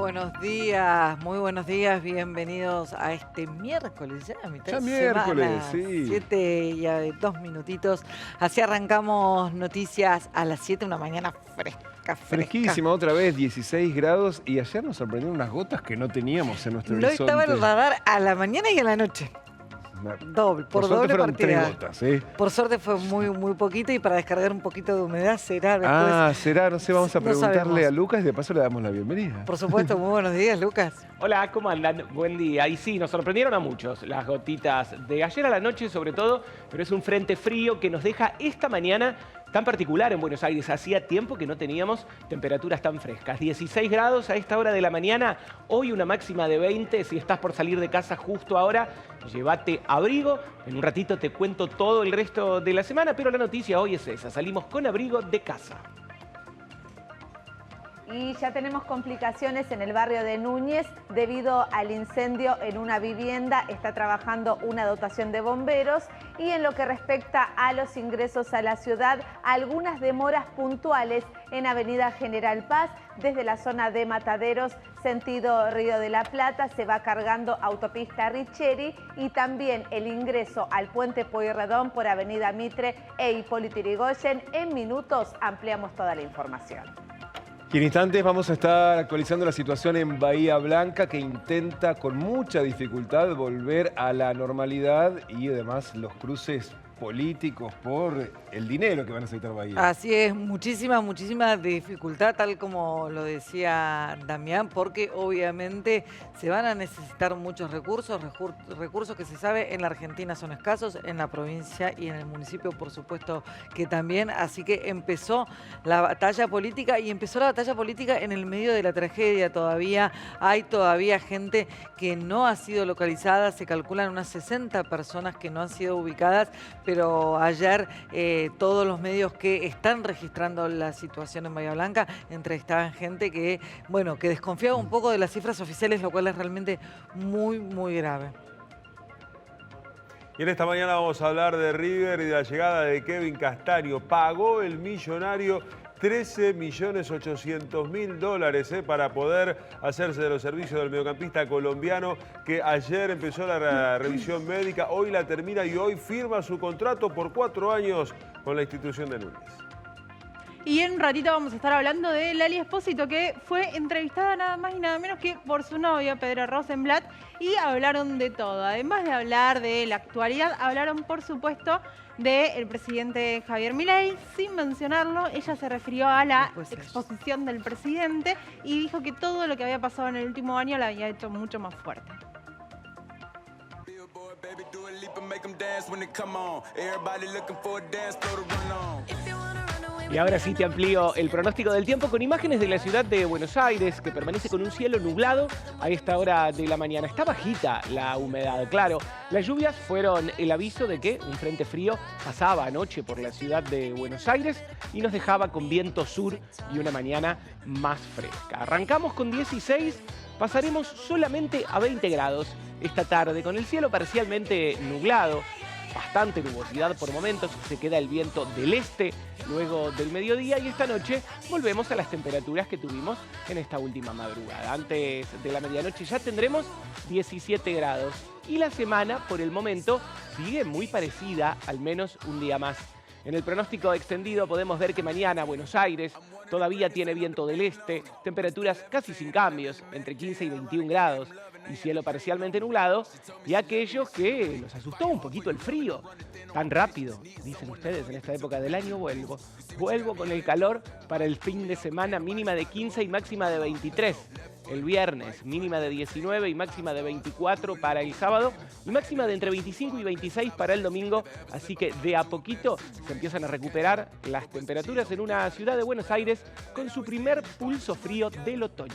muy buenos días, bienvenidos a este miércoles, ya mitad Ya de miércoles, semana, sí. 7 y a 2 minutitos, así arrancamos noticias a las 7, una mañana fresca. Fresquísima otra vez, 16 grados, y ayer nos sorprendieron unas gotas que no teníamos en nuestro No horizonte. estaba en el radar a la mañana y a la noche. Doble, por suerte doble fueron partida. 3 gotas, ¿eh? Por suerte fue muy poquito y para descargar un poquito de humedad será después. Será, no sé, vamos a No preguntarle sabemos. a Lucas y de paso le damos la bienvenida. Por supuesto, muy buenos días, Lucas. Hola, ¿cómo andan? Buen día. Y sí, nos sorprendieron a muchos las gotitas de ayer a la noche sobre todo, pero es un frente frío que nos deja esta mañana tan particular en Buenos Aires. Hacía tiempo que no teníamos temperaturas tan frescas. 16 grados a esta hora de la mañana, hoy una máxima de 20. Si estás por salir de casa justo ahora, llévate abrigo. En un ratito te cuento todo el resto de la semana, pero la noticia hoy es esa. Salimos con abrigo de casa. Y ya tenemos complicaciones en el barrio de Núñez debido al incendio en una vivienda. Está trabajando una dotación de bomberos. Y en lo que respecta a los ingresos a la ciudad, algunas demoras puntuales en Avenida General Paz. Desde la zona de Mataderos, sentido Río de la Plata, se va cargando autopista Richeri. Y también el ingreso al puente Pueyrredón por Avenida Mitre e Hipólito Yrigoyen. En minutos ampliamos toda la información. Y en instantes vamos a estar actualizando la situación en Bahía Blanca, que intenta con mucha dificultad volver a la normalidad, y además los cruces políticos por el dinero que van a necesitar Bahía. Así es, muchísima dificultad, tal como lo decía Damián, porque obviamente se van a necesitar muchos recursos que se sabe en la Argentina son escasos, en la provincia y en el municipio por supuesto que también, así que empezó la batalla política en el medio de la tragedia. Hay gente que no ha sido localizada, se calculan unas 60 personas que no han sido ubicadas, pero ayer todos los medios que están registrando la situación en Bahía Blanca entrevistaban gente que desconfiaba un poco de las cifras oficiales, lo cual es realmente muy grave. Y en esta mañana vamos a hablar de River y de la llegada de Kevin Castaño. Pagó el millonario $13.800.000 para poder hacerse de los servicios del mediocampista colombiano, que ayer empezó la revisión médica, hoy la termina y hoy firma su contrato por 4 años con la institución de Núñez. Y en un ratito vamos a estar hablando de Lali Espósito, que fue entrevistada nada más y nada menos que por su novio, Pedro Rosenblatt, y hablaron de todo. Además de hablar de la actualidad, hablaron, por supuesto, del presidente Javier Milei. Sin mencionarlo, ella se refirió a la exposición del presidente y dijo que todo lo que había pasado en el último año la había hecho mucho más fuerte. Y ahora sí te amplío el pronóstico del tiempo con imágenes de la ciudad de Buenos Aires, que permanece con un cielo nublado a esta hora de la mañana. Está bajita la humedad, claro. Las lluvias fueron el aviso de que un frente frío pasaba anoche por la ciudad de Buenos Aires y nos dejaba con viento sur y una mañana más fresca. Arrancamos con 16, pasaremos solamente a 20 grados esta tarde, con el cielo parcialmente nublado. Bastante nubosidad por momentos, se queda el viento del este luego del mediodía y esta noche volvemos a las temperaturas que tuvimos en esta última madrugada. Antes de la medianoche ya tendremos 17 grados y la semana por el momento sigue muy parecida, al menos un día más. En el pronóstico extendido podemos ver que mañana Buenos Aires todavía tiene viento del este, temperaturas casi sin cambios, entre 15 y 21 grados, y cielo parcialmente nublado, y aquellos que los asustó un poquito el frío. Tan rápido, dicen ustedes, en esta época del año vuelvo con el calor para el fin de semana, mínima de 15 y máxima de 23. El viernes, mínima de 19 y máxima de 24 para el sábado y máxima de entre 25 y 26 para el domingo. Así que de a poquito se empiezan a rrecuperar las temperaturas en una ciudad de Buenos Aires con su primer pulso frío del otoño.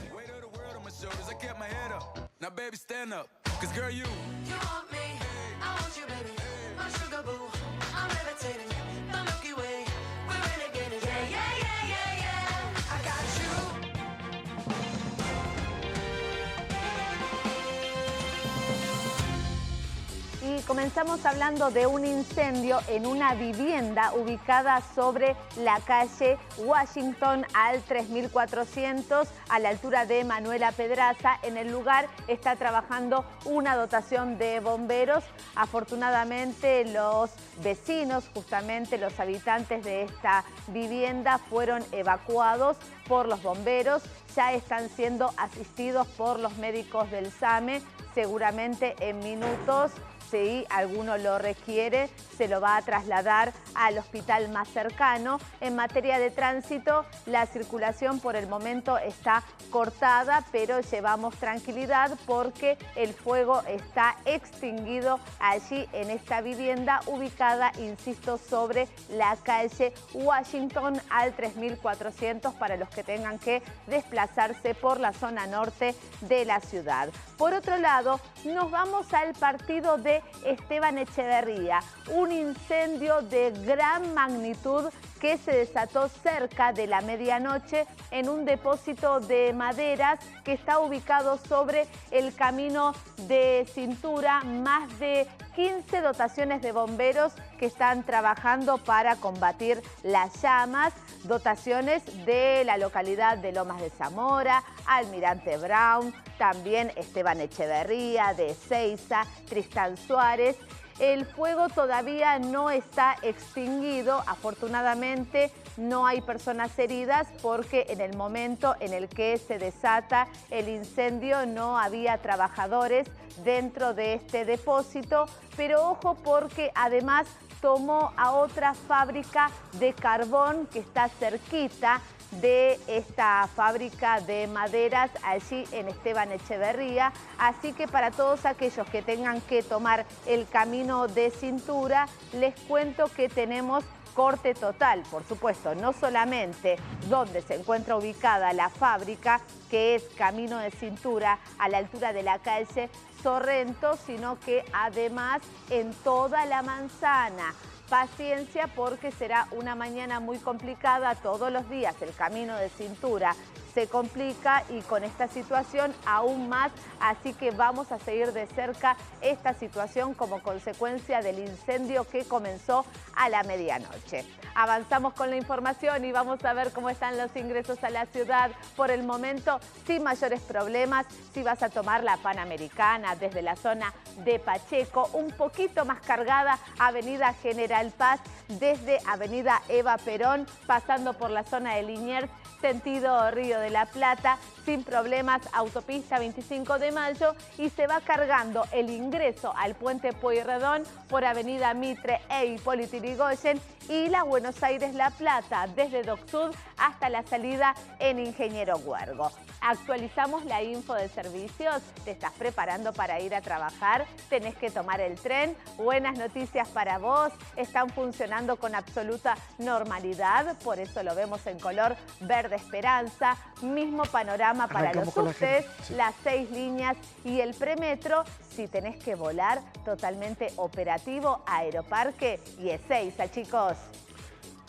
Y comenzamos hablando de un incendio en una vivienda ubicada sobre la calle Washington al 3400 a la altura de Manuela Pedraza. En el lugar está trabajando una dotación de bomberos. Afortunadamente los vecinos, justamente los habitantes de esta vivienda, fueron evacuados por los bomberos. Ya están siendo asistidos por los médicos del SAME. Seguramente en minutos, si alguno lo requiere, se lo va a trasladar al hospital más cercano. En materia de tránsito, la circulación por el momento está cortada, pero llevamos tranquilidad porque el fuego está extinguido allí en esta vivienda ubicada, insisto, sobre la calle Washington al 3400 para los que tengan que desplazarse por la zona norte de la ciudad. Por otro lado, nos vamos al partido de Esteban Echeverría, un incendio de gran magnitud que se desató cerca de la medianoche en un depósito de maderas que está ubicado sobre el camino de Cintura. Más de 15 dotaciones de bomberos que están trabajando para combatir las llamas, dotaciones de la localidad de Lomas de Zamora, Almirante Brown, también Esteban Echeverría, de Ezeiza, Tristán Suárez. El fuego todavía no está extinguido, afortunadamente no hay personas heridas porque en el momento en el que se desata el incendio no había trabajadores dentro de este depósito, pero ojo porque además tomó a otra fábrica de carbón que está cerquita de esta fábrica de maderas allí en Esteban Echeverría. Así que para todos aquellos que tengan que tomar el camino de Cintura, les cuento que tenemos corte total, por supuesto, no solamente donde se encuentra ubicada la fábrica, que es Camino de Cintura a la altura de la calle Sorrento, sino que además en toda la manzana. Paciencia porque será una mañana muy complicada. Todos los días el Camino de Cintura se complica y con esta situación aún más, así que vamos a seguir de cerca esta situación como consecuencia del incendio que comenzó a la medianoche. Avanzamos con la información y vamos a ver cómo están los ingresos a la ciudad. Por el momento, sin mayores problemas. Si vas a tomar la Panamericana desde la zona de Pacheco, un poquito más cargada, Avenida General Paz, desde Avenida Eva Perón, pasando por la zona de Liniers, sentido Río de la Plata, sin problemas, autopista 25 de Mayo, y se va cargando el ingreso al puente Pueyrredón por Avenida Mitre e Hipólito Yrigoyen y la Buenos Aires-La Plata, desde Dock Sud hasta la salida en Ingeniero Huergo. Actualizamos la info de servicios. ¿Te estás preparando para ir a trabajar? ¿Tenés que tomar el tren? Buenas noticias para vos. Están funcionando con absoluta normalidad, por eso lo vemos en color verde esperanza. Mismo panorama para los subtes, las 6 líneas y el premetro. Si tenés que volar, totalmente operativo, Aeroparque y Ezeiza, chicos.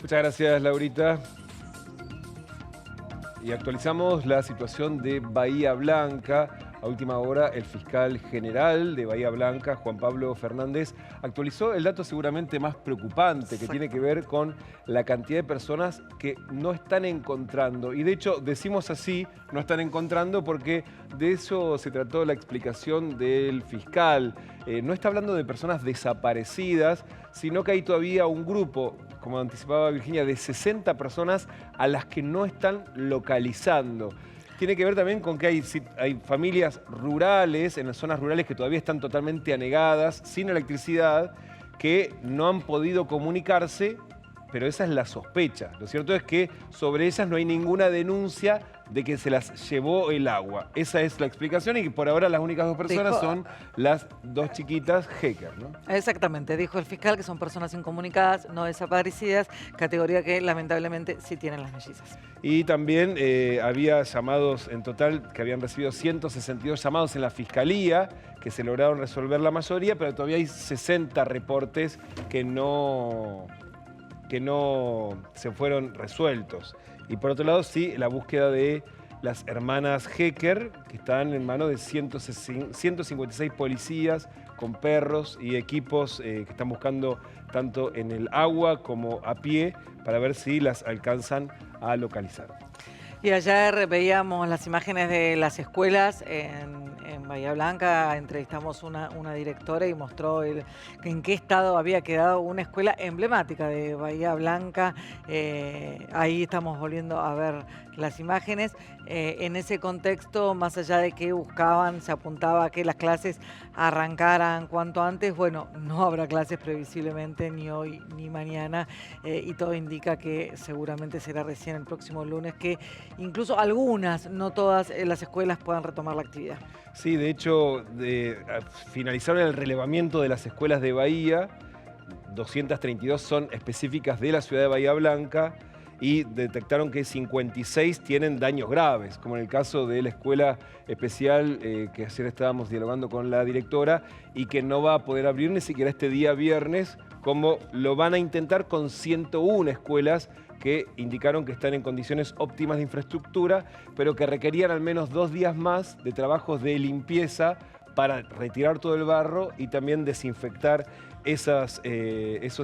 Muchas gracias, Laurita. Y actualizamos la situación de Bahía Blanca. A última hora, el fiscal general de Bahía Blanca, Juan Pablo Fernández, actualizó el dato seguramente más preocupante que tiene que ver con la cantidad de personas que no están encontrando. Y de hecho, decimos así, no están encontrando porque de eso se trató la explicación del fiscal. No está hablando de personas desaparecidas, sino que hay todavía un grupo, como anticipaba Virginia, de 60 personas a las que no están localizando. Tiene que ver también con que hay familias rurales, en las zonas rurales que todavía están totalmente anegadas, sin electricidad, que no han podido comunicarse, pero esa es la sospecha. Lo cierto es que sobre ellas no hay ninguna denuncia de que se las llevó el agua. Esa es la explicación y que por ahora las únicas 2 personas son las 2 chiquitas hackers, ¿no? Exactamente, dijo el fiscal que son personas incomunicadas, no desaparecidas, categoría que lamentablemente sí tienen las mellizas. Y también había llamados en total, que habían recibido 162 llamados en la fiscalía, que se lograron resolver la mayoría, pero todavía hay 60 reportes que no se fueron resueltos. Y por otro lado, sí, la búsqueda de las hermanas Hecker, que están en manos de 156 policías con perros y equipos que están buscando tanto en el agua como a pie para ver si las alcanzan a localizar. Y ayer veíamos las imágenes de las escuelas en Bahía Blanca. Entrevistamos una directora y mostró en qué estado había quedado una escuela emblemática de Bahía Blanca. Ahí estamos volviendo a ver las imágenes. En ese contexto, más allá de que buscaban, se apuntaba a que las clases arrancaran cuanto antes. Bueno, no habrá clases previsiblemente ni hoy ni mañana, y todo indica que seguramente será recién el próximo lunes que incluso algunas, no todas las escuelas puedan retomar la actividad. Sí, de hecho, finalizaron el relevamiento de las escuelas de Bahía. 232 son específicas de la ciudad de Bahía Blanca y detectaron que 56 tienen daños graves, como en el caso de la escuela especial que ayer estábamos dialogando con la directora y que no va a poder abrir ni siquiera este día viernes, como lo van a intentar con 101 escuelas que indicaron que están en condiciones óptimas de infraestructura, pero que requerían al menos 2 días más de trabajos de limpieza para retirar todo el barro y también desinfectar esos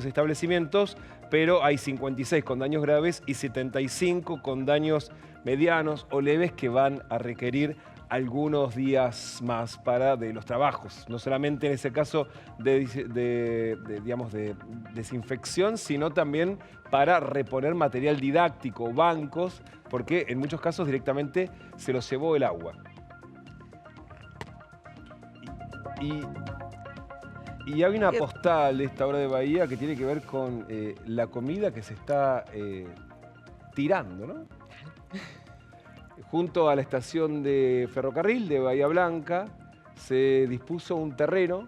establecimientos, pero hay 56 con daños graves y 75 con daños medianos o leves que van a requerir algunos días más de los trabajos, no solamente en ese caso de desinfección, sino también para reponer material didáctico, bancos, porque en muchos casos directamente se los llevó el agua. Y hay una postal de esta hora de Bahía que tiene que ver con la comida que se está tirando, ¿no? Junto a la estación de ferrocarril de Bahía Blanca se dispuso un terreno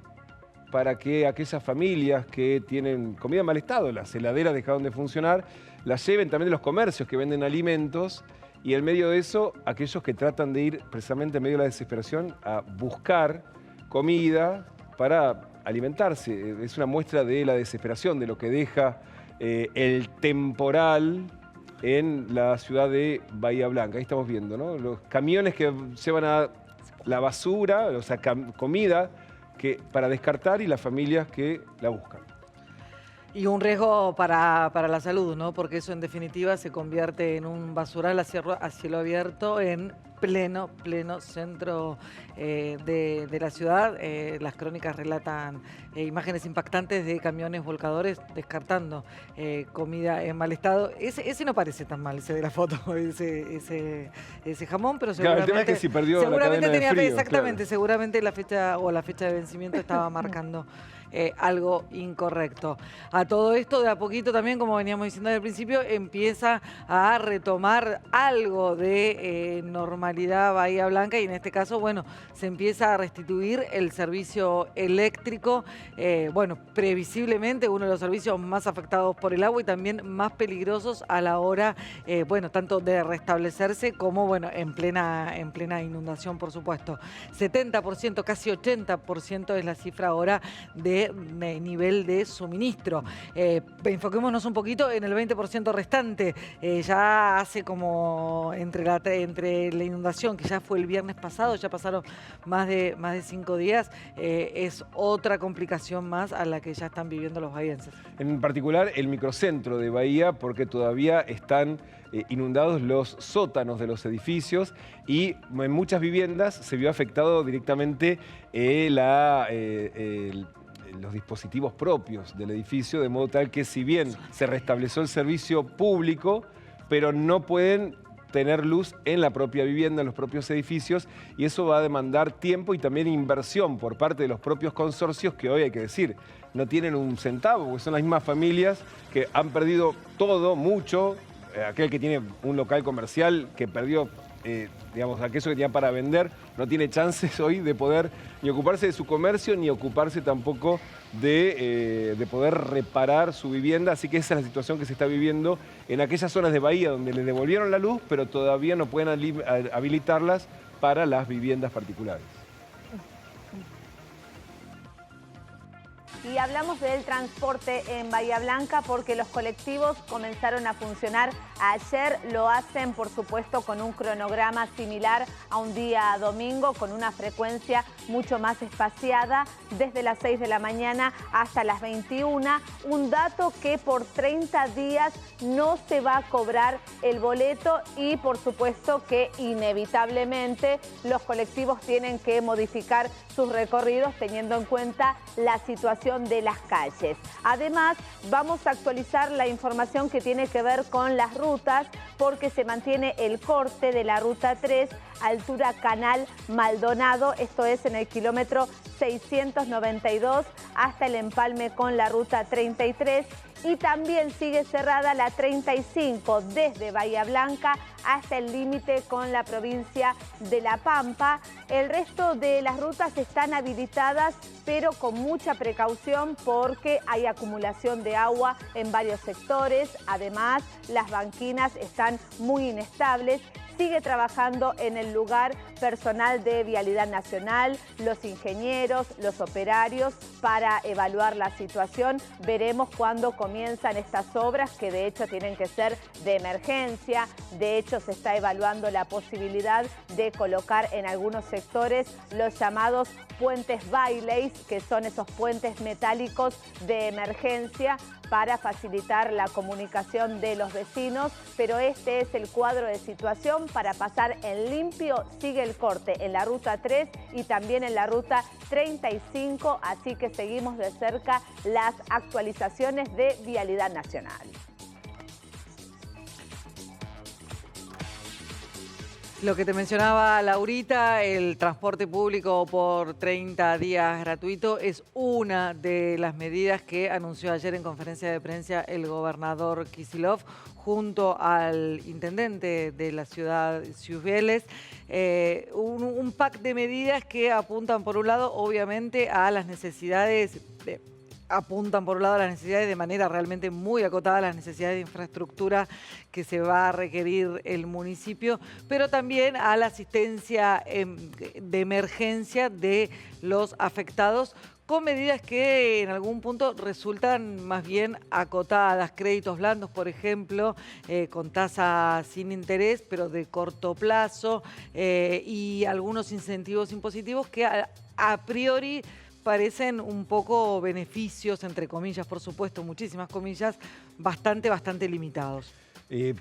para que aquellas familias que tienen comida en mal estado, las heladeras dejaron de funcionar, las lleven también de los comercios que venden alimentos y en medio de eso aquellos que tratan de ir precisamente en medio de la desesperación a buscar comida para alimentarse. Es una muestra de la desesperación, de lo que deja el temporal en la ciudad de Bahía Blanca. Ahí estamos viendo, ¿no? Los camiones que llevan a la basura, o sea, comida para descartar y las familias que la buscan. Y un riesgo para la salud, ¿no? Porque eso en definitiva se convierte en un basural a cielo abierto en pleno centro de la ciudad. Las crónicas relatan imágenes impactantes de camiones volcadores descartando comida en mal estado. Ese no parece tan mal, ese de la foto, ese jamón, pero seguramente... Claro, el tema es que si perdió la cadena de frío, exactamente, claro. Seguramente la fecha de vencimiento estaba marcando algo incorrecto. A todo esto, de a poquito también, como veníamos diciendo al principio, empieza a retomar algo de normalidad Bahía Blanca y en este caso, bueno, se empieza a restituir el servicio eléctrico, bueno, previsiblemente uno de los servicios más afectados por el agua y también más peligrosos a la hora, bueno, tanto de restablecerse como, bueno, en plena inundación, por supuesto. 70%, casi 80% es la cifra ahora de nivel de suministro. Enfoquémonos un poquito en el 20% restante. Ya hace como entre la inundación, que ya fue el viernes pasado, ya pasaron más de 5 días, es otra complicación más a la que ya están viviendo los bahienses. En particular el microcentro de Bahía, porque todavía están inundados los sótanos de los edificios y en muchas viviendas se vio afectado directamente los dispositivos propios del edificio, de modo tal que si bien se restableció el servicio público, pero no pueden tener luz en la propia vivienda, en los propios edificios, y eso va a demandar tiempo y también inversión por parte de los propios consorcios que hoy hay que decir, no tienen un centavo, porque son las mismas familias que han perdido todo, mucho. Aquel que tiene un local comercial que perdió, digamos, aquello que tenía para vender, no tiene chances hoy de poder ni ocuparse de su comercio, ni ocuparse tampoco de poder reparar su vivienda. Así que esa es la situación que se está viviendo en aquellas zonas de Bahía donde les devolvieron la luz, pero todavía no pueden habilitarlas para las viviendas particulares. Y hablamos del transporte en Bahía Blanca porque los colectivos comenzaron a funcionar ayer. Lo hacen, por supuesto, con un cronograma similar a un día domingo, con una frecuencia mucho más espaciada, desde las 6 de la mañana hasta las 21. Un dato que por 30 días no se va a cobrar el boleto y, por supuesto, que inevitablemente los colectivos tienen que modificar sus recorridos teniendo en cuenta la situación de las calles. Además, vamos a actualizar la información que tiene que ver con las rutas porque se mantiene el corte de la ruta 3, altura Canal Maldonado, esto es en el kilómetro 692 hasta el empalme con la ruta 33. Y también sigue cerrada la 35 desde Bahía Blanca hasta el límite con la provincia de La Pampa. El resto de las rutas están habilitadas, pero con mucha precaución porque hay acumulación de agua en varios sectores. Además, las banquinas están muy inestables. Sigue trabajando en el lugar personal de Vialidad Nacional, los ingenieros, los operarios para evaluar la situación. Veremos cuándo comienzan estas obras que de hecho tienen que ser de emergencia. De hecho se está evaluando la posibilidad de colocar en algunos sectores los llamados puentes baileys, que son esos puentes metálicos de emergencia para facilitar la comunicación de los vecinos, pero este es el cuadro de situación. Para pasar en limpio sigue el corte en la ruta 3 y también en la ruta 35, así que seguimos de cerca las actualizaciones de Vialidad Nacional. Lo que te mencionaba Laurita, el transporte público por 30 días gratuito es una de las medidas que anunció ayer en conferencia de prensa el gobernador Kicillof junto al intendente de la ciudad, Sciusbielles. Un pack de medidas que apuntan por un lado obviamente a las necesidades de manera realmente muy acotada, las necesidades de infraestructura que se va a requerir el municipio, pero también a la asistencia de emergencia de los afectados, con medidas que en algún punto resultan más bien acotadas. Créditos blandos, por ejemplo, con tasa sin interés, pero de corto plazo, y algunos incentivos impositivos que a priori parecen un poco beneficios, entre comillas, por supuesto, muchísimas comillas, bastante limitados.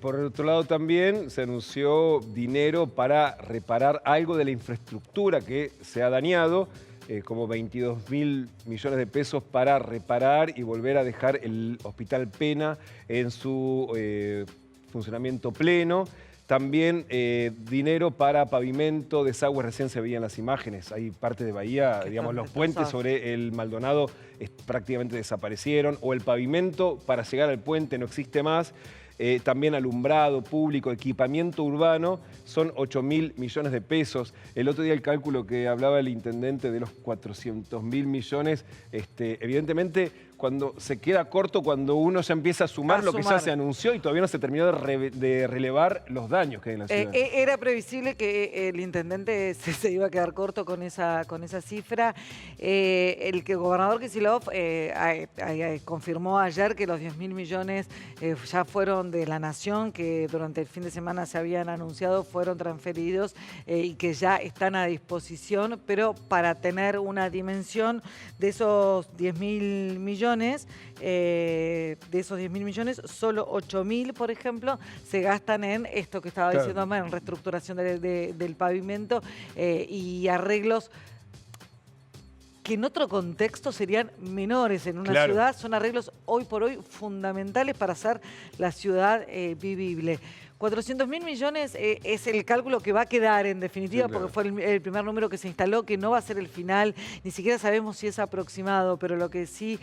Por otro lado también se anunció dinero para reparar algo de la infraestructura que se ha dañado, como 22.000 millones de pesos para reparar y volver a dejar el Hospital Pena en su funcionamiento pleno. También dinero para pavimento, desagües, recién se veían las imágenes. Hay parte de Bahía, digamos, los puentes sobre el Maldonado prácticamente desaparecieron, o el pavimento para llegar al puente no existe más. También alumbrado público, equipamiento urbano, son 8.000 millones de pesos. El otro día el cálculo que hablaba el intendente de los 400.000 millones, evidentemente cuando se queda corto, cuando uno ya empieza a sumar lo que ya se anunció y todavía no se terminó de relevar los daños que hay en la ciudad. Era previsible que el intendente se iba a quedar corto con esa cifra. El gobernador Kicillof confirmó ayer que los 10.000 millones ya fueron de la Nación, que durante el fin de semana se habían anunciado, fueron transferidos y que ya están a disposición, pero para tener una dimensión de esos 10.000 millones, solo 8.000, por ejemplo, se gastan en esto que estaba diciendo, en reestructuración del pavimento y arreglos que en otro contexto serían menores en una ciudad. Son arreglos hoy por hoy fundamentales para hacer la ciudad vivible. 400.000 millones es el cálculo que va a quedar en definitiva, porque fue el primer número que se instaló, que no va a ser el final, ni siquiera sabemos si es aproximado, pero lo que sí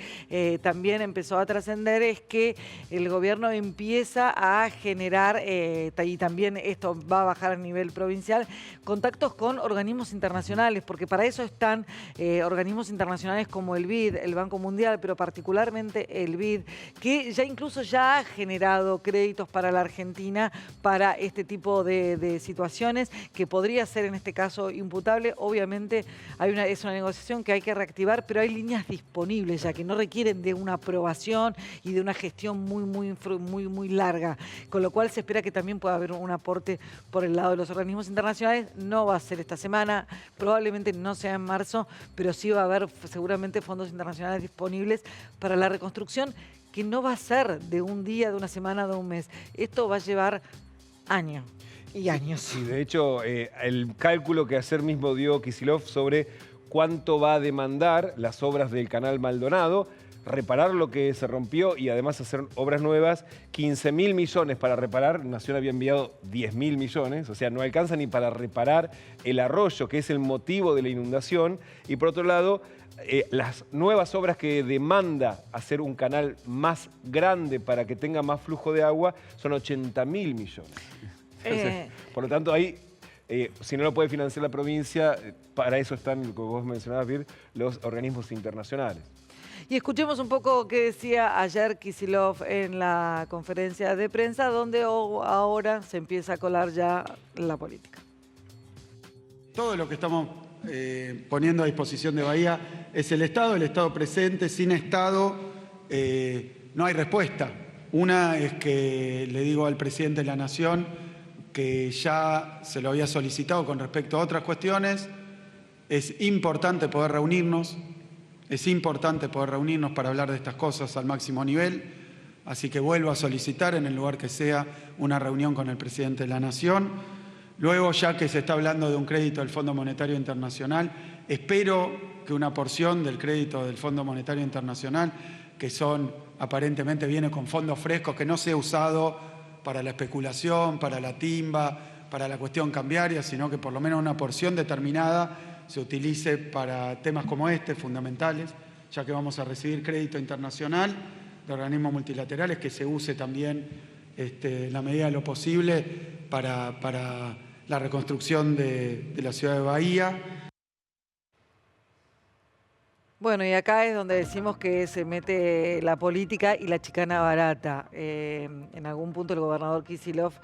también empezó a trascender es que el gobierno empieza a generar, y también esto va a bajar a nivel provincial, contactos con organismos internacionales, porque para eso están organismos internacionales como el BID, el Banco Mundial, pero particularmente el BID, que ya incluso ya ha generado créditos para la Argentina para este tipo de situaciones, que podría ser en este caso imputable. Obviamente es una negociación que hay que reactivar, pero hay líneas disponibles ya que no requieren de una aprobación y de una gestión muy larga, con lo cual se espera que también pueda haber un aporte por el lado de los organismos internacionales. No va a ser esta semana, probablemente no sea en marzo, pero sí va a haber seguramente fondos internacionales disponibles para la reconstrucción, que no va a ser de un día, de una semana, de un mes. Esto va a llevar años y años. Y de hecho, el cálculo que ayer mismo dio Kicillof sobre cuánto va a demandar las obras del Canal Maldonado, reparar lo que se rompió y además hacer obras nuevas, 15.000 millones para reparar. Nación había enviado 10.000 millones, o sea, no alcanza ni para reparar el arroyo, que es el motivo de la inundación. Y por otro lado, las nuevas obras que demanda hacer un canal más grande para que tenga más flujo de agua son 80.000 millones. Entonces, por lo tanto, ahí, si no lo puede financiar la provincia, para eso están, como vos mencionabas, Vir, los organismos internacionales. Y escuchemos un poco qué decía ayer Kicillof en la conferencia de prensa, donde ahora se empieza a colar ya la política. Todo lo que estamos poniendo a disposición de Bahía es el Estado presente. Sin Estado no hay respuesta. Una es que le digo al presidente de la Nación que ya se lo había solicitado con respecto a otras cuestiones. Es importante poder reunirnos. Es importante poder reunirnos para hablar de estas cosas al máximo nivel, así que vuelvo a solicitar en el lugar que sea una reunión con el presidente de la Nación. Luego, ya que se está hablando de un crédito del Fondo Monetario Internacional, espero que una porción del crédito del Fondo Monetario Internacional, que aparentemente viene con fondos frescos, que no sea usado para la especulación, para la timba, para la cuestión cambiaria, sino que por lo menos una porción determinada se utilice para temas como este, fundamentales, ya que vamos a recibir crédito internacional de organismos multilaterales, que se use también en la medida de lo posible para la reconstrucción de la ciudad de Bahía. Bueno, y acá es donde decimos que se mete la política y la chicana barata. En algún punto el gobernador Kicillof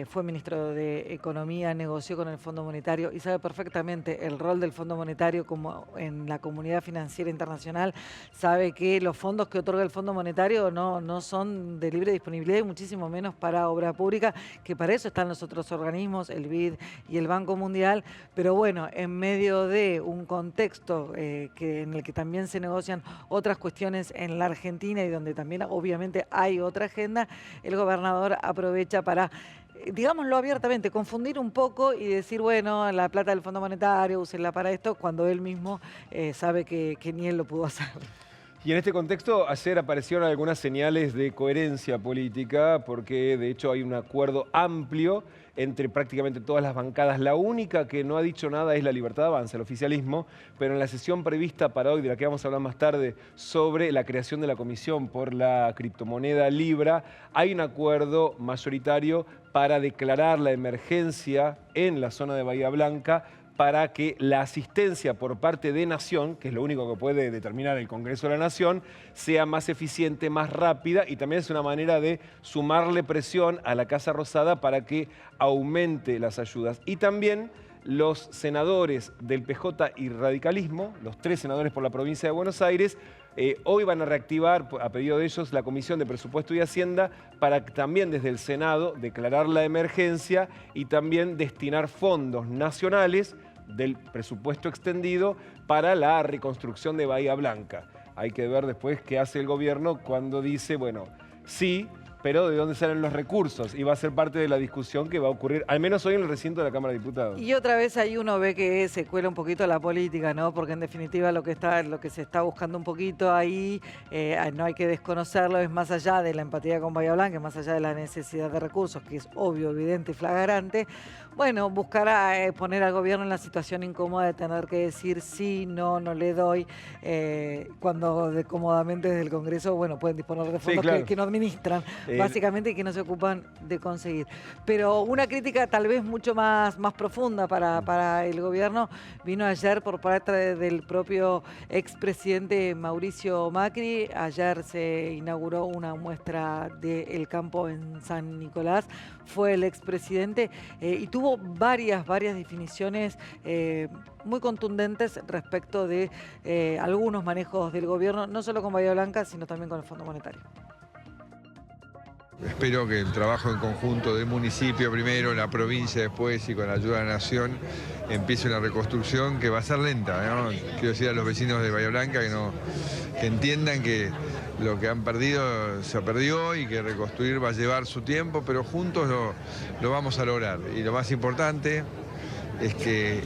fue ministro de Economía, negoció con el Fondo Monetario y sabe perfectamente el rol del Fondo Monetario como en la comunidad financiera internacional. Sabe que los fondos que otorga el Fondo Monetario no son de libre disponibilidad y muchísimo menos para obra pública, que para eso están los otros organismos, el BID y el Banco Mundial. Pero bueno, en medio de un contexto en el que también se negocian otras cuestiones en la Argentina y donde también obviamente hay otra agenda, el gobernador aprovecha para, digámoslo abiertamente, confundir un poco y decir, bueno, la plata del Fondo Monetario, úsenla para esto, cuando él mismo sabe que ni él lo pudo hacer. Y en este contexto, ayer aparecieron algunas señales de coherencia política, porque de hecho hay un acuerdo amplio entre prácticamente todas las bancadas. La única que no ha dicho nada es la Libertad Avanza, el oficialismo, pero en la sesión prevista para hoy, de la que vamos a hablar más tarde, sobre la creación de la Comisión por la criptomoneda Libra, hay un acuerdo mayoritario para declarar la emergencia en la zona de Bahía Blanca, para que la asistencia por parte de Nación, que es lo único que puede determinar el Congreso de la Nación, sea más eficiente, más rápida, y también es una manera de sumarle presión a la Casa Rosada para que aumente las ayudas. Y también los senadores del PJ y radicalismo, los 3 senadores por la provincia de Buenos Aires, hoy van a reactivar, a pedido de ellos, la Comisión de Presupuesto y Hacienda para también desde el Senado declarar la emergencia y también destinar fondos nacionales del presupuesto extendido para la reconstrucción de Bahía Blanca. Hay que ver después qué hace el gobierno cuando dice, bueno, sí, pero ¿de dónde salen los recursos? Y va a ser parte de la discusión que va a ocurrir, al menos hoy en el recinto de la Cámara de Diputados. Y otra vez ahí uno ve que se cuela un poquito la política, ¿no? Porque en definitiva lo que se está buscando un poquito ahí, no hay que desconocerlo, es más allá de la empatía con Bahía Blanca, más allá de la necesidad de recursos, que es obvio, evidente y flagrante. Bueno, buscar poner al gobierno en la situación incómoda de tener que decir sí, no le doy, cuando cómodamente desde el Congreso, bueno, pueden disponer de fondos, sí, claro, que no administran. básicamente, que no se ocupan de conseguir. Pero una crítica tal vez mucho más profunda para el gobierno vino ayer por parte del propio expresidente Mauricio Macri. Ayer se inauguró una muestra del campo en San Nicolás. Fue el expresidente y tuvo varias definiciones muy contundentes respecto de algunos manejos del gobierno, no solo con Bahía Blanca, sino también con el Fondo Monetario. Espero que el trabajo en conjunto del municipio primero, la provincia después y con la ayuda de la Nación empiece una reconstrucción que va a ser lenta, ¿no? Quiero decir a los vecinos de Bahía Blanca que entiendan que lo que han perdido se perdió y que reconstruir va a llevar su tiempo, pero juntos lo vamos a lograr. Y lo más importante es que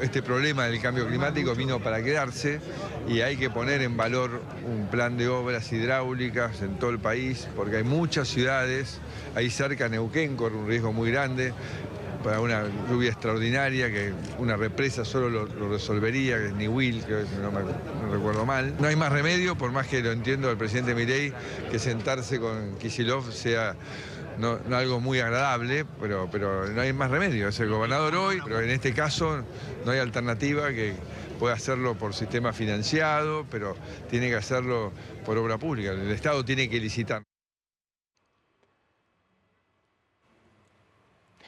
este problema del cambio climático vino para quedarse y hay que poner en valor un plan de obras hidráulicas en todo el país, porque hay muchas ciudades, ahí cerca Neuquén corre un riesgo muy grande para una lluvia extraordinaria, que una represa solo lo resolvería, que es Niwil, que no recuerdo mal. No hay más remedio, por más que lo entiendo del presidente Milei, que sentarse con Kicillof sea no algo muy agradable, pero no hay más remedio. Es el gobernador hoy, pero en este caso no hay alternativa que pueda hacerlo por sistema financiado, pero tiene que hacerlo por obra pública. El Estado tiene que licitar.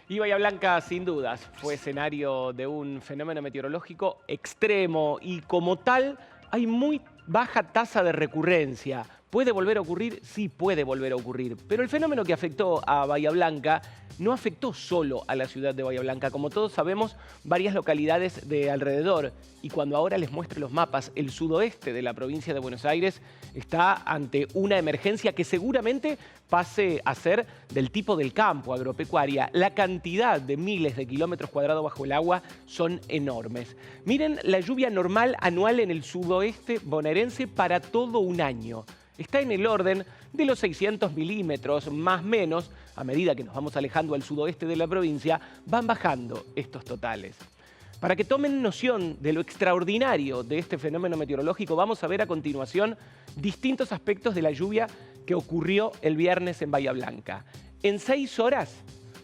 Y Bahía Blanca, sin dudas, fue escenario de un fenómeno meteorológico extremo y como tal hay muy baja tasa de recurrencia. ¿Puede volver a ocurrir? Sí, puede volver a ocurrir. Pero el fenómeno que afectó a Bahía Blanca no afectó solo a la ciudad de Bahía Blanca. Como todos sabemos, varias localidades de alrededor. Y cuando ahora les muestre los mapas, el sudoeste de la provincia de Buenos Aires está ante una emergencia que seguramente pase a ser del tipo del campo, agropecuaria. La cantidad de miles de kilómetros cuadrados bajo el agua son enormes. Miren la lluvia normal anual en el sudoeste bonaerense para todo un año. Está en el orden de los 600 milímetros, más o menos. A medida que nos vamos alejando al sudoeste de la provincia, van bajando estos totales. Para que tomen noción de lo extraordinario de este fenómeno meteorológico, vamos a ver a continuación distintos aspectos de la lluvia que ocurrió el viernes en Bahía Blanca. En 6 horas,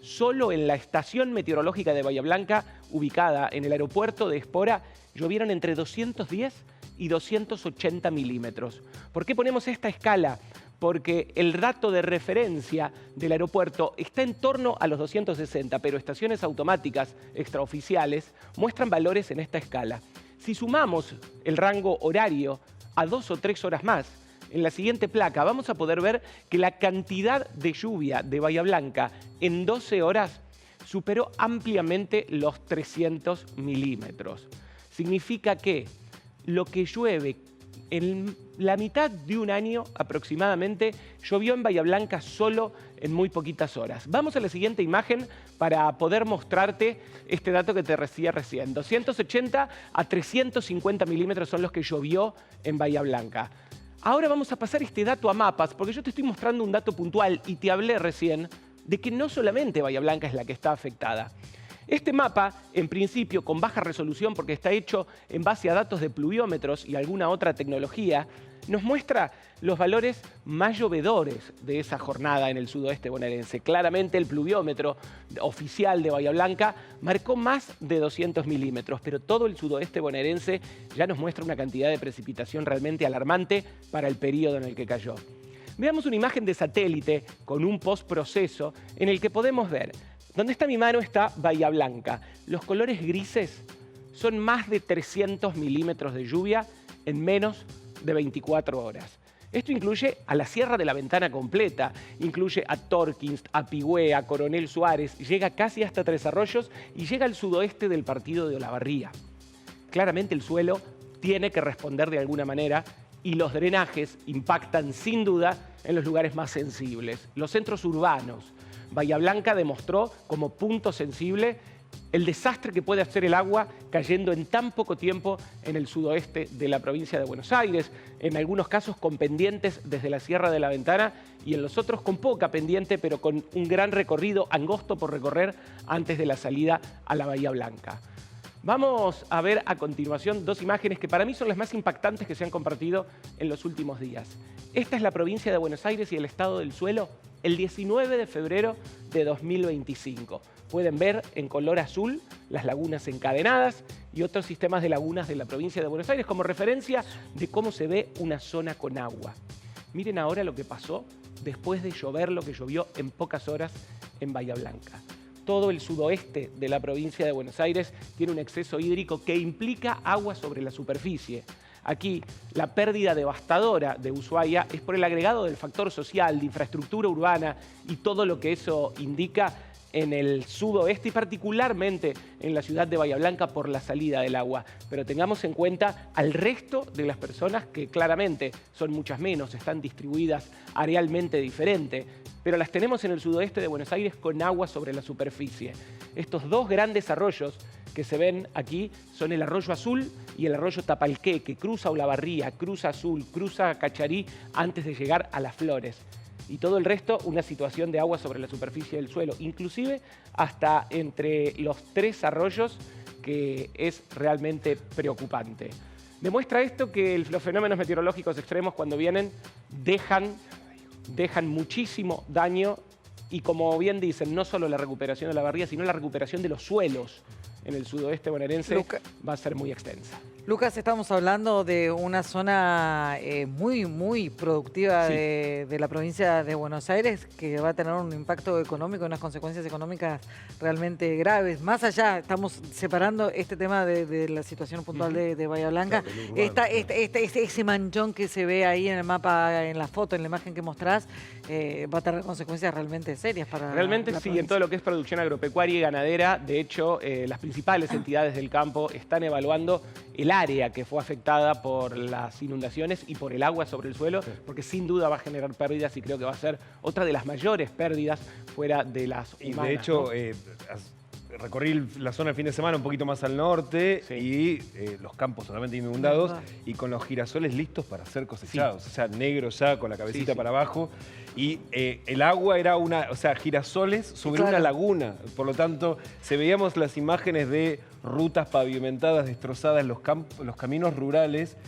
solo en la estación meteorológica de Bahía Blanca, ubicada en el aeropuerto de Espora, llovieron entre 210 y 280 milímetros. ¿Por qué ponemos esta escala? Porque el dato de referencia del aeropuerto está en torno a los 260, pero estaciones automáticas extraoficiales muestran valores en esta escala. Si sumamos el rango horario a 2 o 3 horas más, en la siguiente placa vamos a poder ver que la cantidad de lluvia de Bahía Blanca en 12 horas superó ampliamente los 300 milímetros. Significa que lo que llueve en la mitad de un año aproximadamente, llovió en Bahía Blanca solo en muy poquitas horas. Vamos a la siguiente imagen para poder mostrarte este dato que te decía recién. 280 a 350 milímetros son los que llovió en Bahía Blanca. Ahora vamos a pasar este dato a mapas, porque yo te estoy mostrando un dato puntual y te hablé recién de que no solamente Bahía Blanca es la que está afectada. Este mapa, en principio, con baja resolución porque está hecho en base a datos de pluviómetros y alguna otra tecnología, nos muestra los valores más llovedores de esa jornada en el sudoeste bonaerense. Claramente el pluviómetro oficial de Bahía Blanca marcó más de 200 milímetros, pero todo el sudoeste bonaerense ya nos muestra una cantidad de precipitación realmente alarmante para el periodo en el que cayó. Veamos una imagen de satélite con un postproceso en el que podemos ver. Donde está mi mano está Bahía Blanca. Los colores grises son más de 300 milímetros de lluvia en menos de 24 horas. Esto incluye a la Sierra de la Ventana completa, incluye a Torkins, a Pigüé, a Coronel Suárez, llega casi hasta Tres Arroyos y llega al sudoeste del partido de Olavarría. Claramente el suelo tiene que responder de alguna manera y los drenajes impactan sin duda en los lugares más sensibles, los centros urbanos. Bahía Blanca demostró como punto sensible el desastre que puede hacer el agua cayendo en tan poco tiempo en el sudoeste de la provincia de Buenos Aires, en algunos casos con pendientes desde la Sierra de la Ventana y en los otros con poca pendiente, pero con un gran recorrido angosto por recorrer antes de la salida a la Bahía Blanca. Vamos a ver a continuación dos imágenes que para mí son las más impactantes que se han compartido en los últimos días. Esta es la provincia de Buenos Aires y el estado del suelo el 19 de febrero de 2025. Pueden ver en color azul las lagunas encadenadas y otros sistemas de lagunas de la provincia de Buenos Aires como referencia de cómo se ve una zona con agua. Miren ahora lo que pasó después de llover lo que llovió en pocas horas en Bahía Blanca. Todo el sudoeste de la provincia de Buenos Aires tiene un exceso hídrico que implica agua sobre la superficie. Aquí, la pérdida devastadora de Ushuaia es por el agregado del factor social, de infraestructura urbana y todo lo que eso indica en el sudoeste y particularmente en la ciudad de Bahía Blanca por la salida del agua. Pero tengamos en cuenta al resto de las personas que claramente son muchas menos, están distribuidas arealmente diferente, pero las tenemos en el sudoeste de Buenos Aires con agua sobre la superficie. Estos dos grandes arroyos que se ven aquí son el arroyo Azul y el arroyo Tapalqué, que cruza Olavarría, cruza Azul, cruza Cacharí antes de llegar a Las Flores. Y todo el resto, una situación de agua sobre la superficie del suelo, inclusive hasta entre los tres arroyos, que es realmente preocupante. Demuestra esto que los fenómenos meteorológicos extremos cuando vienen dejan muchísimo daño y, como bien dicen, no solo la recuperación de la barría, sino la recuperación de los suelos en el sudoeste bonaerense va a ser muy extensa. Lucas, estamos hablando de una zona muy productiva de la provincia de Buenos Aires, que va a tener un impacto económico y unas consecuencias económicas realmente graves. Más allá, estamos separando este tema de la situación puntual de Bahía Blanca. Ese manchón que se ve ahí en el mapa, en la foto, en la imagen que mostrás, va a tener consecuencias realmente serias para realmente la sí, provincia. en todo lo que es producción agropecuaria y ganadera. De hecho, las principales entidades del campo están evaluando el área que fue afectada por las inundaciones y por el agua sobre el suelo, porque sin duda va a generar pérdidas y creo que va a ser otra de las mayores pérdidas fuera de las humanas. Y de hecho, ¿no? recorrí la zona el fin de semana un poquito más al norte y los campos totalmente inundados y con los girasoles listos para ser cosechados, o sea, negros ya, con la cabecita para abajo. Y el agua era girasoles sobre una laguna. Por lo tanto, veíamos las imágenes de rutas pavimentadas, destrozadas, los caminos rurales.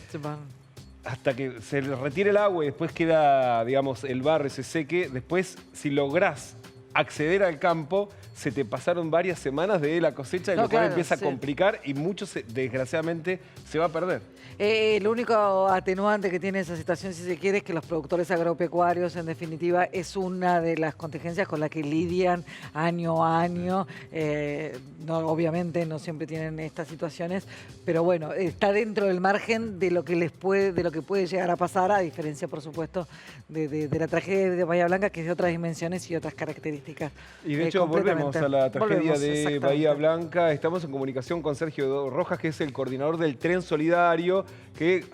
Hasta que se retire el agua y después queda, digamos, el barro, se seque. Después, si lográs acceder al campo, se te pasaron varias semanas de la cosecha, lo cual empieza a complicar y mucho, desgraciadamente, se va a perder. El único atenuante que tiene esa situación, si se quiere, es que los productores agropecuarios, en definitiva, es una de las contingencias con las que lidian año a año. Obviamente no siempre tienen estas situaciones, pero bueno, está dentro del margen de lo que puede llegar a pasar, a diferencia, por supuesto, de la tragedia de Bahía Blanca, que es de otras dimensiones y otras características. Y de hecho, volvemos a la tragedia de Bahía Blanca. Estamos en comunicación con Sergio Rojas, que es el coordinador del Tren Solidario, que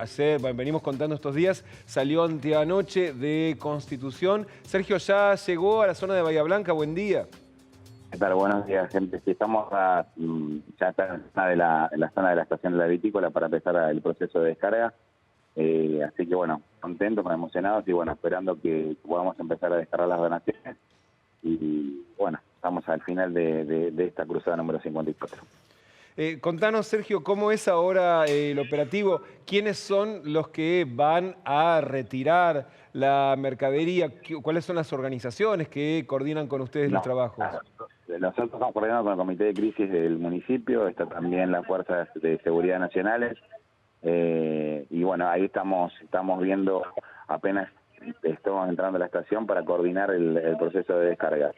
venimos contando estos días, salió anteanoche de Constitución. Sergio, ¿ya llegó a la zona de Bahía Blanca? Buen día. ¿Qué tal? Buenos días, gente. Sí, estamos ya está en la zona de la estación de la Vitícola para empezar el proceso de descarga. Así que bueno, contentos, emocionados y bueno, esperando que podamos empezar a descargar las donaciones. Y bueno, estamos al final de esta cruzada número 54. Contanos, Sergio, ¿cómo es ahora el operativo? ¿Quiénes son los que van a retirar la mercadería? ¿Cuáles son las organizaciones que coordinan con ustedes los trabajos? Nosotros estamos coordinando con el Comité de Crisis del municipio, está también las Fuerzas de Seguridad Nacionales, y bueno, ahí estamos viendo, apenas estamos entrando a la estación para coordinar el proceso de descarga.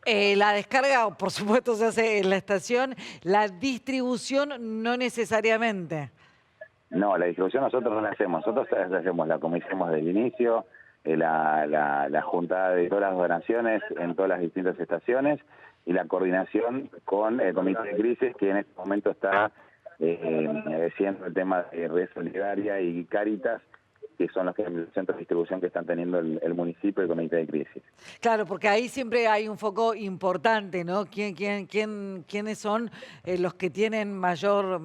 La descarga, por supuesto, se hace en la estación. La distribución no necesariamente. No, la distribución nosotros no la hacemos. Nosotros como hicimos desde el inicio, la juntada de todas las donaciones en todas las distintas estaciones y la coordinación con el Comité de Crisis, que en este momento está haciendo el tema de Red Solidaria y Cáritas, que son los centros de distribución que están teniendo el municipio y el comité de crisis. Claro, porque ahí siempre hay un foco importante, ¿no? ¿Quiénes son los que tienen mayor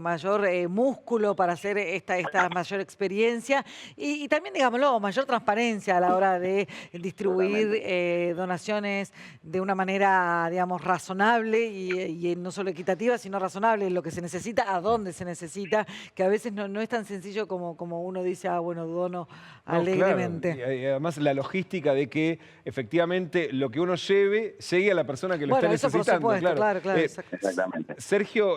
músculo para hacer esta mayor experiencia? Y también, digámoslo, mayor transparencia a la hora de distribuir donaciones de una manera, digamos, razonable y no solo equitativa, sino razonable, lo que se necesita, a dónde se necesita, que a veces no es tan sencillo como uno dice, bueno, dono alegremente. Claro. Y además la logística de que efectivamente lo que uno lleve llegue a la persona que lo está eso necesitando. Por supuesto, claro. Exactamente. Sergio,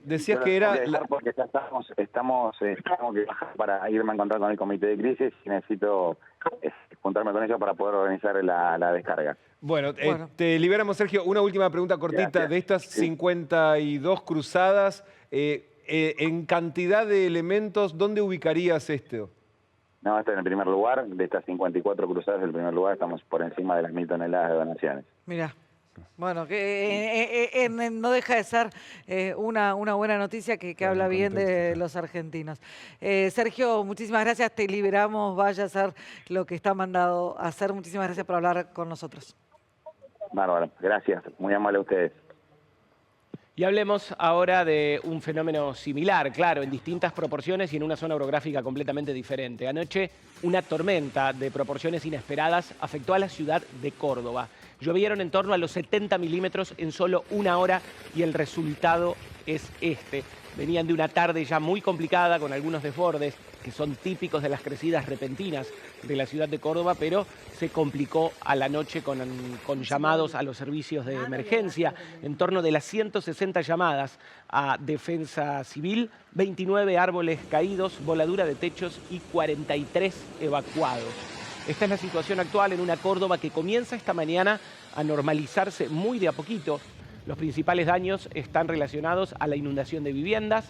decías que era... Porque ya tengo que bajar para irme a encontrar con el comité de crisis y necesito juntarme con ellos para poder organizar la descarga. Bueno, te liberamos, Sergio. Una última pregunta cortita. Gracias. De estas 52 cruzadas, en cantidad de elementos, ¿dónde ubicarías esto? No, está en el primer lugar. De estas 54 cruzadas, el primer lugar, estamos por encima de las 1000 toneladas de donaciones. Mirá. Bueno, que no deja de ser una buena noticia que habla bien de los argentinos. Sergio, muchísimas gracias. Te liberamos. Vaya a hacer lo que está mandado a hacer. Muchísimas gracias por hablar con nosotros. Bárbaro, gracias. Muy amable a ustedes. Y hablemos ahora de un fenómeno similar, claro, en distintas proporciones y en una zona orográfica completamente diferente. Anoche, una tormenta de proporciones inesperadas afectó a la ciudad de Córdoba. Llovieron en torno a los 70 milímetros en solo una hora y el resultado es este. Venían de una tarde ya muy complicada con algunos desbordes que son típicos de las crecidas repentinas de la ciudad de Córdoba, pero se complicó a la noche con llamados a los servicios de emergencia. En torno de las 160 llamadas a Defensa Civil, 29 árboles caídos, voladura de techos y 43 evacuados. Esta es la situación actual en una Córdoba que comienza esta mañana a normalizarse muy de a poquito. Los principales daños están relacionados a la inundación de viviendas,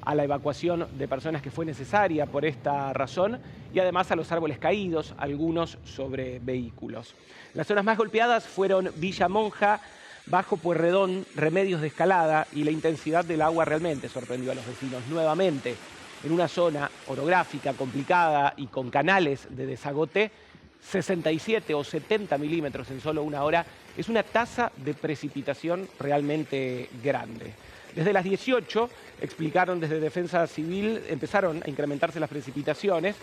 a la evacuación de personas que fue necesaria por esta razón y además a los árboles caídos, algunos sobre vehículos. Las zonas más golpeadas fueron Villa Monja, Bajo Pueyrredón, Remedios de Escalada, y la intensidad del agua realmente sorprendió a los vecinos. Nuevamente, en una zona orográfica complicada y con canales de desagote, 67 o 70 milímetros en solo una hora es una tasa de precipitación realmente grande. Desde las 18, explicaron desde Defensa Civil, empezaron a incrementarse las precipitaciones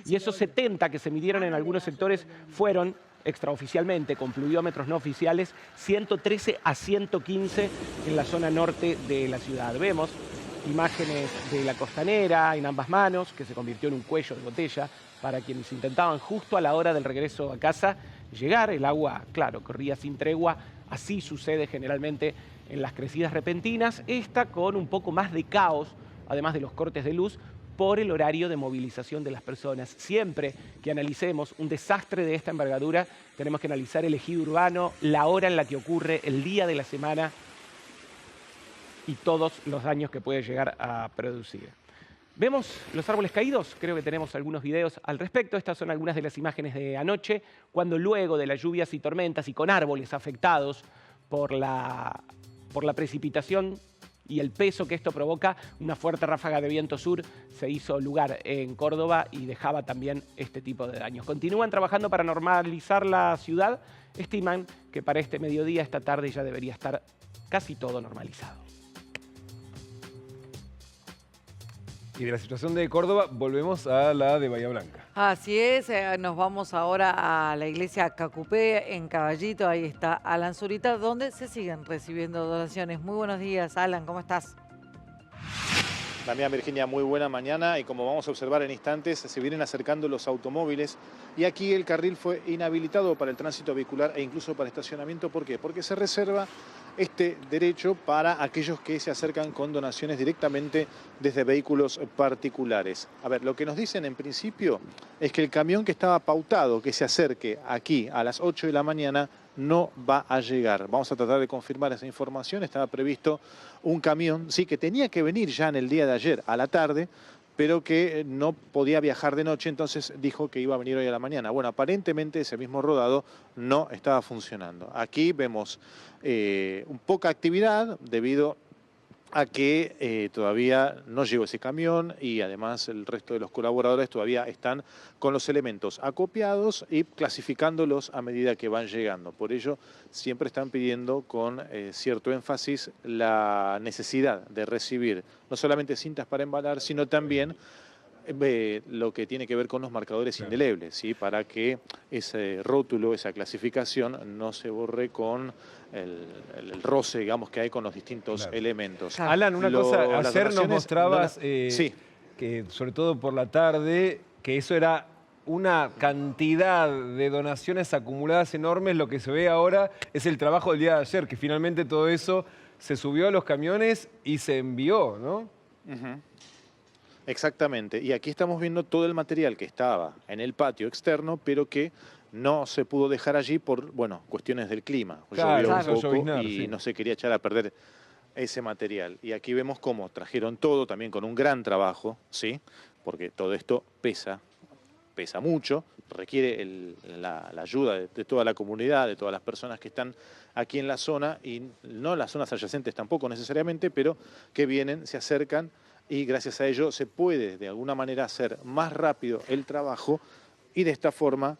y esos 70 que se midieron en algunos sectores fueron, extraoficialmente, con pluviómetros no oficiales, 113 a 115 en la zona norte de la ciudad. Vemos imágenes de la costanera en ambas manos, que se convirtió en un cuello de botella para quienes intentaban justo a la hora del regreso a casa llegar. El agua, claro, corría sin tregua. Así sucede generalmente en las crecidas repentinas, esta con un poco más de caos, además de los cortes de luz, por el horario de movilización de las personas. Siempre que analicemos un desastre de esta envergadura, tenemos que analizar el ejido urbano, la hora en la que ocurre, el día de la semana y todos los daños que puede llegar a producir. ¿Vemos los árboles caídos? Creo que tenemos algunos videos al respecto. Estas son algunas de las imágenes de anoche, cuando luego de las lluvias y tormentas y con árboles afectados por la precipitación y el peso que esto provoca, una fuerte ráfaga de viento sur se hizo lugar en Córdoba y dejaba también este tipo de daños. Continúan trabajando para normalizar la ciudad. Estiman que para este mediodía, esta tarde, ya debería estar casi todo normalizado. Y de la situación de Córdoba volvemos a la de Bahía Blanca. Así es, nos vamos ahora a la iglesia Cacupé en Caballito. Ahí está Alan Zurita, donde se siguen recibiendo donaciones. Muy buenos días, Alan, ¿cómo estás? Damián, Virginia, muy buena mañana, y como vamos a observar en instantes, se vienen acercando los automóviles y aquí el carril fue inhabilitado para el tránsito vehicular e incluso para estacionamiento. ¿Por qué? Porque se reserva este derecho para aquellos que se acercan con donaciones directamente desde vehículos particulares. A ver, lo que nos dicen en principio es que el camión que estaba pautado que se acerque aquí a las 8 de la mañana no va a llegar. Vamos a tratar de confirmar esa información. Estaba previsto un camión, sí, que tenía que venir ya en el día de ayer a la tarde, pero que no podía viajar de noche, entonces dijo que iba a venir hoy a la mañana. Bueno, aparentemente ese mismo rodado no estaba funcionando. Aquí vemos poca actividad debido a que todavía no llegó ese camión y además el resto de los colaboradores todavía están con los elementos acopiados y clasificándolos a medida que van llegando. Por ello, siempre están pidiendo con cierto énfasis la necesidad de recibir no solamente cintas para embalar, sino también lo que tiene que ver con los marcadores indelebles, ¿sí? Para que ese rótulo, esa clasificación, no se borre con el roce, digamos, que hay con los distintos elementos. Alan, una cosa, ayer nos mostrabas, sí, que sobre todo por la tarde, que eso era una cantidad de donaciones acumuladas enormes. Lo que se ve ahora es el trabajo del día de ayer, que finalmente todo eso se subió a los camiones y se envió, ¿no? Exactamente. Y aquí estamos viendo todo el material que estaba en el patio externo, pero que no se pudo dejar allí por, bueno, cuestiones del clima. Claro, llovió un poco lloviznar, y sí. no se quería echar a perder ese material. Y aquí vemos cómo trajeron todo, también con un gran trabajo, ¿sí? Porque todo esto pesa mucho, requiere la ayuda de toda la comunidad, de todas las personas que están aquí en la zona, y no las zonas adyacentes tampoco necesariamente, pero que vienen, se acercan, y gracias a ello se puede de alguna manera hacer más rápido el trabajo y de esta forma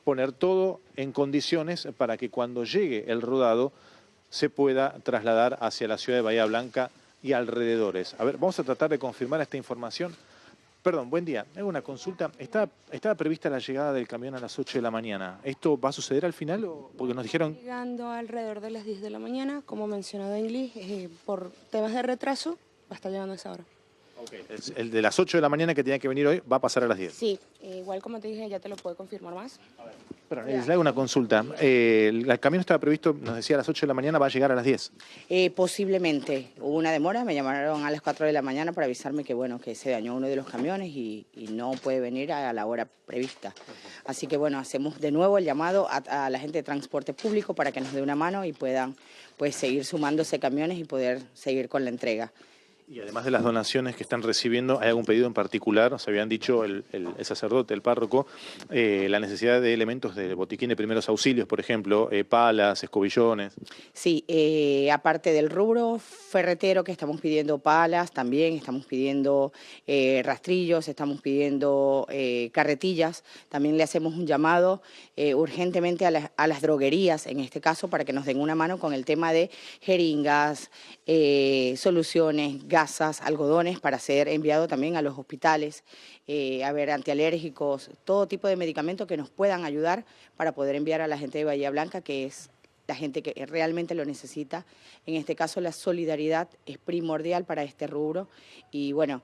poner todo en condiciones para que cuando llegue el rodado se pueda trasladar hacia la ciudad de Bahía Blanca y alrededores. A ver, vamos a tratar de confirmar esta información. Perdón, buen día. Hago una consulta. Estaba prevista la llegada del camión a las 8 de la mañana. ¿Esto va a suceder al final? Porque nos dijeron... Llegando alrededor de las 10 de la mañana, como mencionado Inglis, por temas de retraso, va a estar llegando a esa hora. Okay. El de las 8 de la mañana que tenía que venir hoy va a pasar a las 10. Sí, igual como te dije, ya te lo puedo confirmar más. Pero les hago una consulta. El camión estaba previsto, nos decía, a las 8 de la mañana, va a llegar a las 10. Posiblemente. Hubo una demora, me llamaron a las 4 de la mañana para avisarme que, bueno, que se dañó uno de los camiones y no puede venir a la hora prevista. Así que, bueno, hacemos de nuevo el llamado a la gente de transporte público para que nos dé una mano y puedan, pues, seguir sumándose camiones y poder seguir con la entrega. Y además de las donaciones que están recibiendo, ¿hay algún pedido en particular? Nos habían dicho el sacerdote, el párroco, la necesidad de elementos de botiquín de primeros auxilios, por ejemplo, palas, escobillones. Sí, aparte del rubro ferretero que estamos pidiendo palas, también estamos pidiendo rastrillos, estamos pidiendo carretillas. También le hacemos un llamado urgentemente a las droguerías, en este caso, para que nos den una mano con el tema de jeringas, soluciones, gasas, algodones para ser enviado también a los hospitales, antialérgicos, todo tipo de medicamentos que nos puedan ayudar para poder enviar a la gente de Bahía Blanca, que es la gente que realmente lo necesita. En este caso, la solidaridad es primordial para este rubro y, bueno,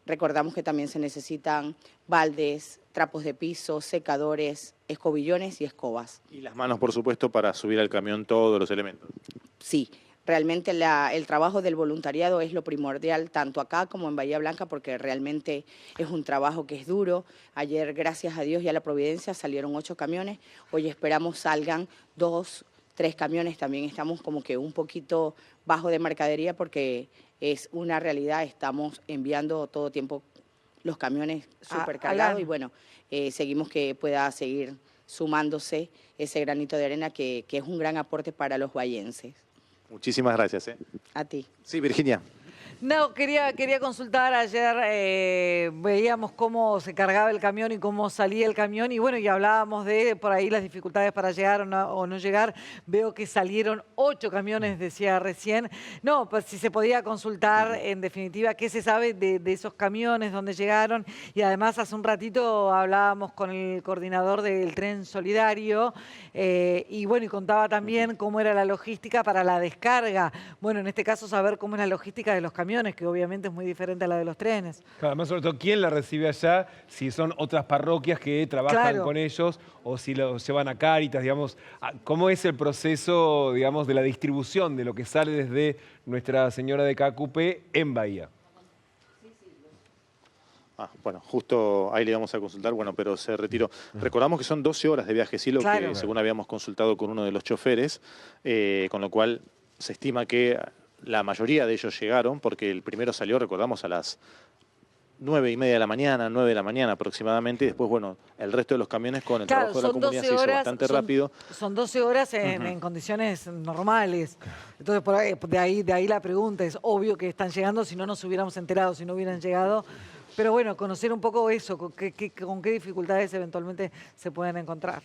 recordamos que también se necesitan baldes, trapos de piso, secadores, escobillones y escobas. Y las manos, por supuesto, para subir al camión todos los elementos. Sí. Realmente el trabajo del voluntariado es lo primordial, tanto acá como en Bahía Blanca, porque realmente es un trabajo que es duro. Ayer, gracias a Dios y a la Providencia, salieron 8 camiones. Hoy esperamos salgan 2, 3 camiones. También estamos como que un poquito bajo de mercadería porque es una realidad. Estamos enviando todo tiempo los camiones supercargados y bueno, seguimos que pueda seguir sumándose ese granito de arena que es un gran aporte para los bahienses. Muchísimas gracias. A ti. Sí, Virginia. No, quería consultar, ayer veíamos cómo se cargaba el camión y cómo salía el camión y bueno, y hablábamos de por ahí las dificultades para llegar o no llegar. Veo que salieron 8 camiones, decía recién. No, pues si se podía consultar en definitiva qué se sabe de esos camiones, dónde llegaron y además hace un ratito hablábamos con el coordinador del tren solidario y bueno, y contaba también cómo era la logística para la descarga. Bueno, en este caso saber cómo es la logística de los camiones, que obviamente es muy diferente a la de los trenes. Claro, además, sobre todo, ¿quién la recibe allá? Si son otras parroquias que trabajan con ellos o si los llevan a Cáritas, digamos. ¿Cómo es el proceso, digamos, de la distribución de lo que sale desde Nuestra Señora de Cacupe en Bahía? Bueno, justo ahí le íbamos a consultar, bueno, pero se retiró. Recordamos que son 12 horas de viaje, sí, lo que según habíamos consultado con uno de los choferes, con lo cual se estima que la mayoría de ellos llegaron, porque el primero salió, recordamos, a las 9:30 de la mañana, 9 de la mañana aproximadamente, y después, bueno, el resto de los camiones con el trabajo de la comunidad se hizo bastante rápido. Son 12 horas en condiciones normales. Entonces, de ahí la pregunta. Es obvio que están llegando, si no nos hubiéramos enterado, si no hubieran llegado. Pero bueno, conocer un poco eso, con qué dificultades eventualmente se pueden encontrar.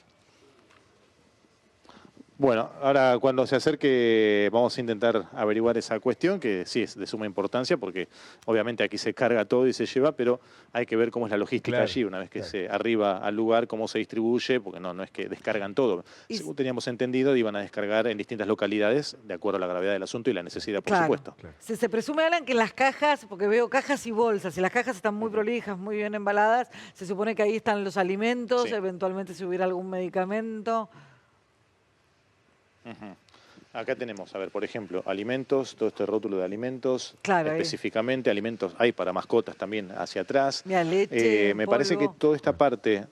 Bueno, ahora cuando se acerque vamos a intentar averiguar esa cuestión, que sí es de suma importancia, porque obviamente aquí se carga todo y se lleva, pero hay que ver cómo es la logística allí, una vez que se arriba al lugar, cómo se distribuye, porque no es que descargan todo. Según teníamos entendido, iban a descargar en distintas localidades, de acuerdo a la gravedad del asunto y la necesidad, por supuesto. Se presume, Alan, que las cajas, porque veo cajas y bolsas, y las cajas están muy prolijas, muy bien embaladas, se supone que ahí están los alimentos, eventualmente si hubiera algún medicamento. Acá tenemos, a ver, por ejemplo, alimentos, todo este rótulo de alimentos, claro, específicamente alimentos, hay para mascotas también hacia atrás. Mira, leche, me parece que toda esta parte,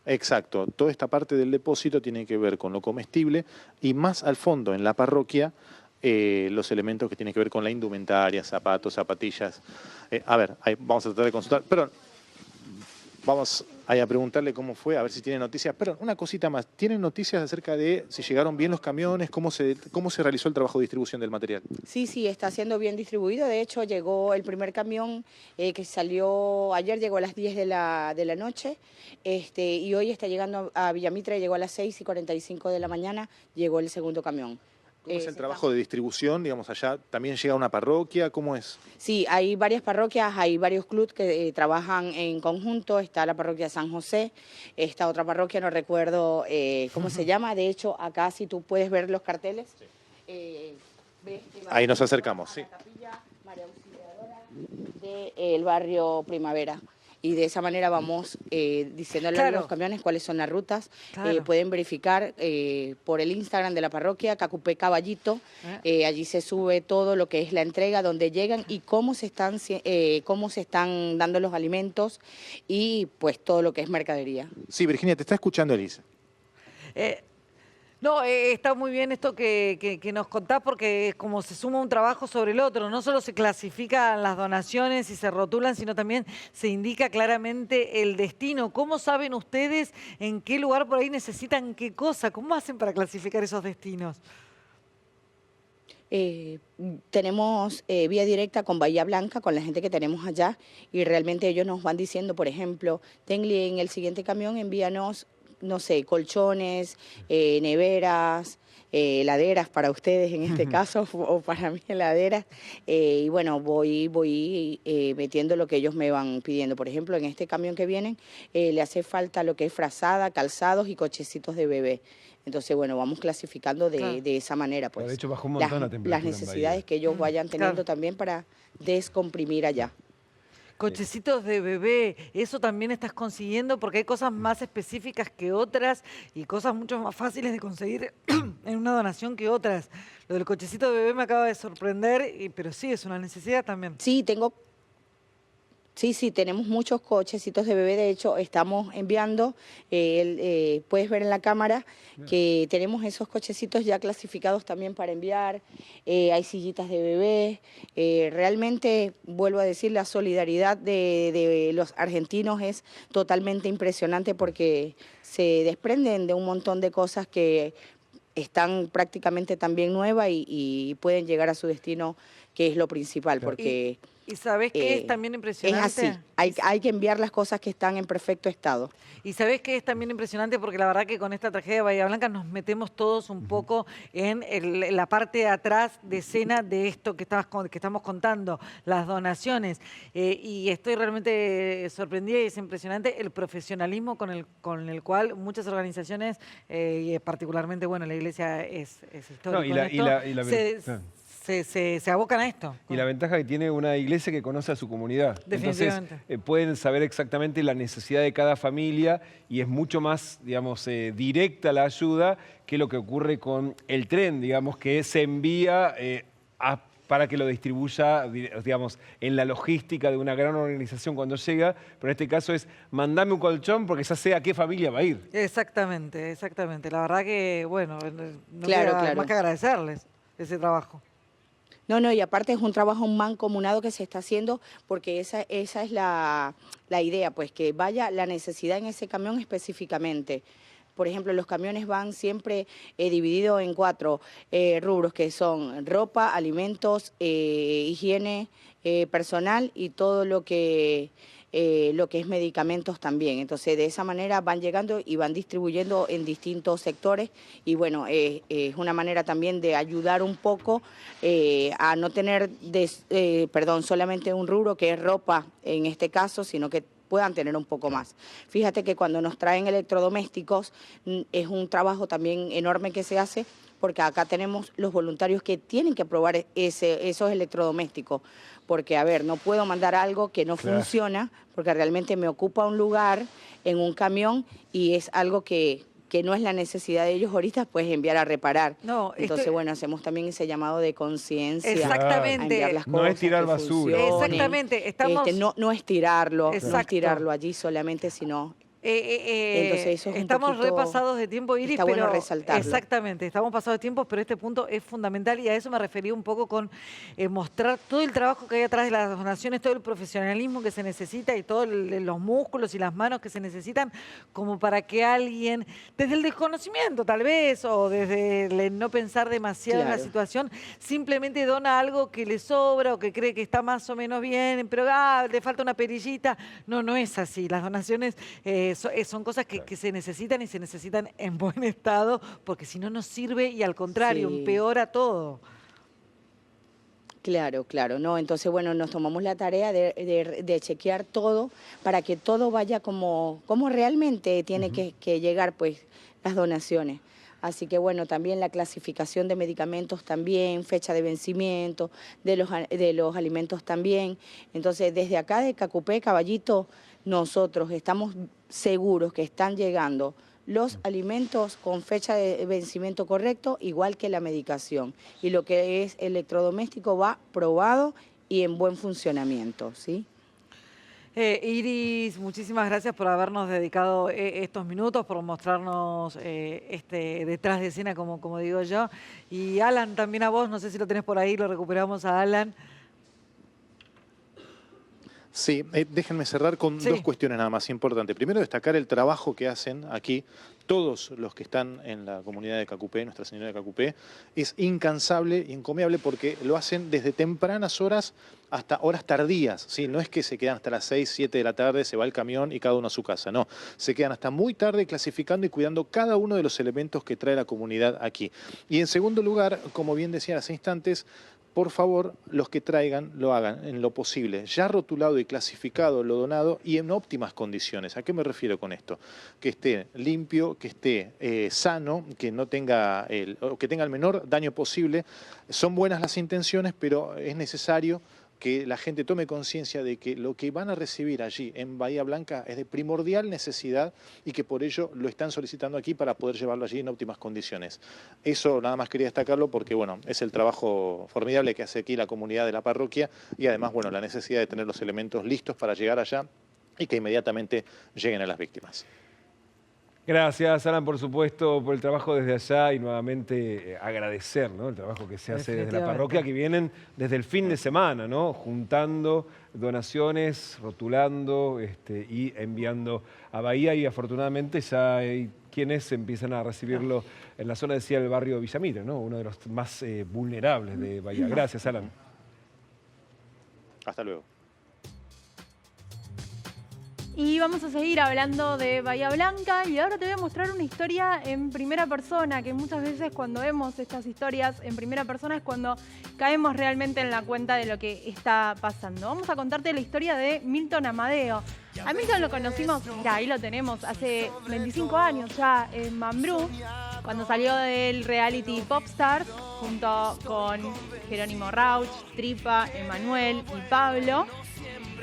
exacto, toda esta parte del depósito tiene que ver con lo comestible y más al fondo, en la parroquia, los elementos que tienen que ver con la indumentaria, zapatos, zapatillas. A ver, vamos a tratar de consultar, perdón, vamos a preguntarle cómo fue, a ver si tiene noticias. Pero una cosita más, ¿tienen noticias acerca de si llegaron bien los camiones, cómo se realizó el trabajo de distribución del material? Sí, está siendo bien distribuido. De hecho, llegó el primer camión que salió ayer, llegó a las 10 de la noche, y hoy está llegando a Villamitra, llegó a las 6:45 de la mañana, llegó el segundo camión. ¿Cómo es el trabajo de distribución? Digamos, allá también llega una parroquia, ¿cómo es? Sí, hay varias parroquias, hay varios clubes que trabajan en conjunto. Está la parroquia San José, esta otra parroquia, no recuerdo cómo se llama. De hecho, acá si tú puedes ver los carteles. ¿Ves? Ahí nos acercamos, sí. Capilla María Auxiliadora del barrio Primavera. Y de esa manera vamos diciéndole a los camiones cuáles son las rutas. Pueden verificar por el Instagram de la parroquia, Cacupé Caballito. Allí se sube todo lo que es la entrega, dónde llegan y cómo se están dando los alimentos y pues todo lo que es mercadería. Sí, Virginia, te está escuchando Elisa. No, está muy bien esto que nos contás porque es como se suma un trabajo sobre el otro. No solo se clasifican las donaciones y se rotulan, sino también se indica claramente el destino. ¿Cómo saben ustedes en qué lugar por ahí necesitan qué cosa? ¿Cómo hacen para clasificar esos destinos? Tenemos vía directa con Bahía Blanca, con la gente que tenemos allá, y realmente ellos nos van diciendo, por ejemplo, Tengli, en el siguiente camión envíanos, no sé, colchones, neveras, heladeras para ustedes en este caso, o para mí heladeras. Y bueno, voy metiendo lo que ellos me van pidiendo. Por ejemplo, en este camión que vienen, le hace falta lo que es frazada, calzados y cochecitos de bebé. Entonces, bueno, vamos clasificando de esa manera, pues. De hecho, bajó un montón la temperatura las necesidades que ellos vayan teniendo también para descomprimir allá. Cochecitos de bebé, eso también estás consiguiendo porque hay cosas más específicas que otras y cosas mucho más fáciles de conseguir en una donación que otras. Lo del cochecito de bebé me acaba de sorprender, pero sí, es una necesidad también. Sí, tenemos muchos cochecitos de bebé. De hecho, estamos enviando, puedes ver en la cámara que tenemos esos cochecitos ya clasificados también para enviar. Hay sillitas de bebé. Realmente, vuelvo a decir, la solidaridad de los argentinos es totalmente impresionante porque se desprenden de un montón de cosas que están prácticamente también nuevas y pueden llegar a su destino, que es lo principal, porque... ¿Y sabés qué es también impresionante? Es así, hay que enviar las cosas que están en perfecto estado. Y sabés qué es también impresionante porque la verdad que con esta tragedia de Bahía Blanca nos metemos todos un poco en la parte de atrás de escena de esto que estamos contando, las donaciones. Y estoy realmente sorprendida y es impresionante el profesionalismo con el cual muchas organizaciones, y particularmente, bueno, la iglesia es histórica. Se abocan a esto. Y la ventaja que tiene una iglesia que conoce a su comunidad. Entonces pueden saber exactamente la necesidad de cada familia y es mucho más, digamos, directa la ayuda que lo que ocurre con el tren, digamos, que se envía para que lo distribuya, digamos, en la logística de una gran organización cuando llega, pero en este caso es mandame un colchón porque ya sé a qué familia va a ir. Exactamente. La verdad que, bueno, no queda más que agradecerles ese trabajo. No, y aparte es un trabajo mancomunado que se está haciendo porque esa es la idea, pues que vaya la necesidad en ese camión específicamente. Por ejemplo, los camiones van siempre divididos en 4 rubros, que son ropa, alimentos, higiene personal y todo lo que es medicamentos también. Entonces, de esa manera van llegando y van distribuyendo en distintos sectores y bueno, es una manera también de ayudar un poco a no tener, solamente un rubro que es ropa en este caso, sino que puedan tener un poco más. Fíjate que cuando nos traen electrodomésticos es un trabajo también enorme que se hace porque acá tenemos los voluntarios que tienen que probar esos electrodomésticos. Porque, a ver, no puedo mandar algo que no funciona porque realmente me ocupa un lugar en un camión y es algo que no es la necesidad de ellos ahorita, pues enviar a reparar. Entonces, bueno, hacemos también ese llamado de conciencia. Exactamente. A enviar las cosas, no es tirar basura. Exactamente. Estamos... no es tirarlo, Exacto. no es tirarlo allí solamente, sino... Entonces eso es estamos repasados de tiempo, Iris, está pero bueno resaltarlo. Exactamente, estamos pasados de tiempo, pero este punto es fundamental y a eso me refería un poco con mostrar todo el trabajo que hay atrás de las donaciones, todo el profesionalismo que se necesita y todos los músculos y las manos que se necesitan como para que alguien, desde el desconocimiento tal vez, o desde el no pensar demasiado en la situación, simplemente dona algo que le sobra o que cree que está más o menos bien, pero le falta una perillita. No es así. Las donaciones son cosas que se necesitan y se necesitan en buen estado, porque si no, no sirve y al contrario, empeora todo. Claro, no, entonces bueno, nos tomamos la tarea de chequear todo para que todo vaya como realmente tiene que llegar pues las donaciones. Así que bueno, también la clasificación de medicamentos también, fecha de vencimiento, de los alimentos también. Entonces desde acá de Cacupé, Caballito, nosotros estamos seguros que están llegando los alimentos con fecha de vencimiento correcto, igual que la medicación. Y lo que es electrodoméstico va probado y en buen funcionamiento, ¿sí? Iris, muchísimas gracias por habernos dedicado estos minutos, por mostrarnos este detrás de escena, como digo yo. Y Alan, también a vos, no sé si lo tenés por ahí, lo recuperamos a Alan. Sí, déjenme cerrar con dos cuestiones nada más importantes. Primero, destacar el trabajo que hacen aquí todos los que están en la comunidad de Cacupé, Nuestra Señora de Cacupé. Es incansable, encomiable, porque lo hacen desde tempranas horas hasta horas tardías. ¿Sí? No es que se quedan hasta las 6, 7 de la tarde, se va el camión y cada uno a su casa. No, se quedan hasta muy tarde clasificando y cuidando cada uno de los elementos que trae la comunidad aquí. Y en segundo lugar, como bien decía hace instantes, por favor, los que traigan lo hagan en lo posible, ya rotulado y clasificado lo donado y en óptimas condiciones. ¿A qué me refiero con esto? Que esté limpio, que esté sano, que no tenga que tenga el menor daño posible. Son buenas las intenciones, pero es necesario que la gente tome conciencia de que lo que van a recibir allí en Bahía Blanca es de primordial necesidad y que por ello lo están solicitando aquí para poder llevarlo allí en óptimas condiciones. Eso nada más quería destacarlo porque bueno, es el trabajo formidable que hace aquí la comunidad de la parroquia y además bueno, la necesidad de tener los elementos listos para llegar allá y que inmediatamente lleguen a las víctimas. Gracias, Alan, por supuesto, por el trabajo desde allá y nuevamente agradecer, ¿no?, el trabajo que se hace desde la parroquia, que vienen desde el fin de semana, ¿no?, juntando donaciones, rotulando y enviando a Bahía, y afortunadamente ya hay quienes empiezan a recibirlo en la zona, decía, el barrio Villamire, ¿no?, uno de los más vulnerables de Bahía. Gracias, Alan. Hasta luego. Y vamos a seguir hablando de Bahía Blanca y ahora te voy a mostrar una historia en primera persona, que muchas veces cuando vemos estas historias en primera persona es cuando caemos realmente en la cuenta de lo que está pasando. Vamos a contarte la historia de Milton Amadeo. A Milton lo conocimos, mira, ahí lo tenemos, hace 25 años ya en Mambrú, cuando salió del reality Popstars junto con Jerónimo Rauch, Tripa, Emanuel y Pablo.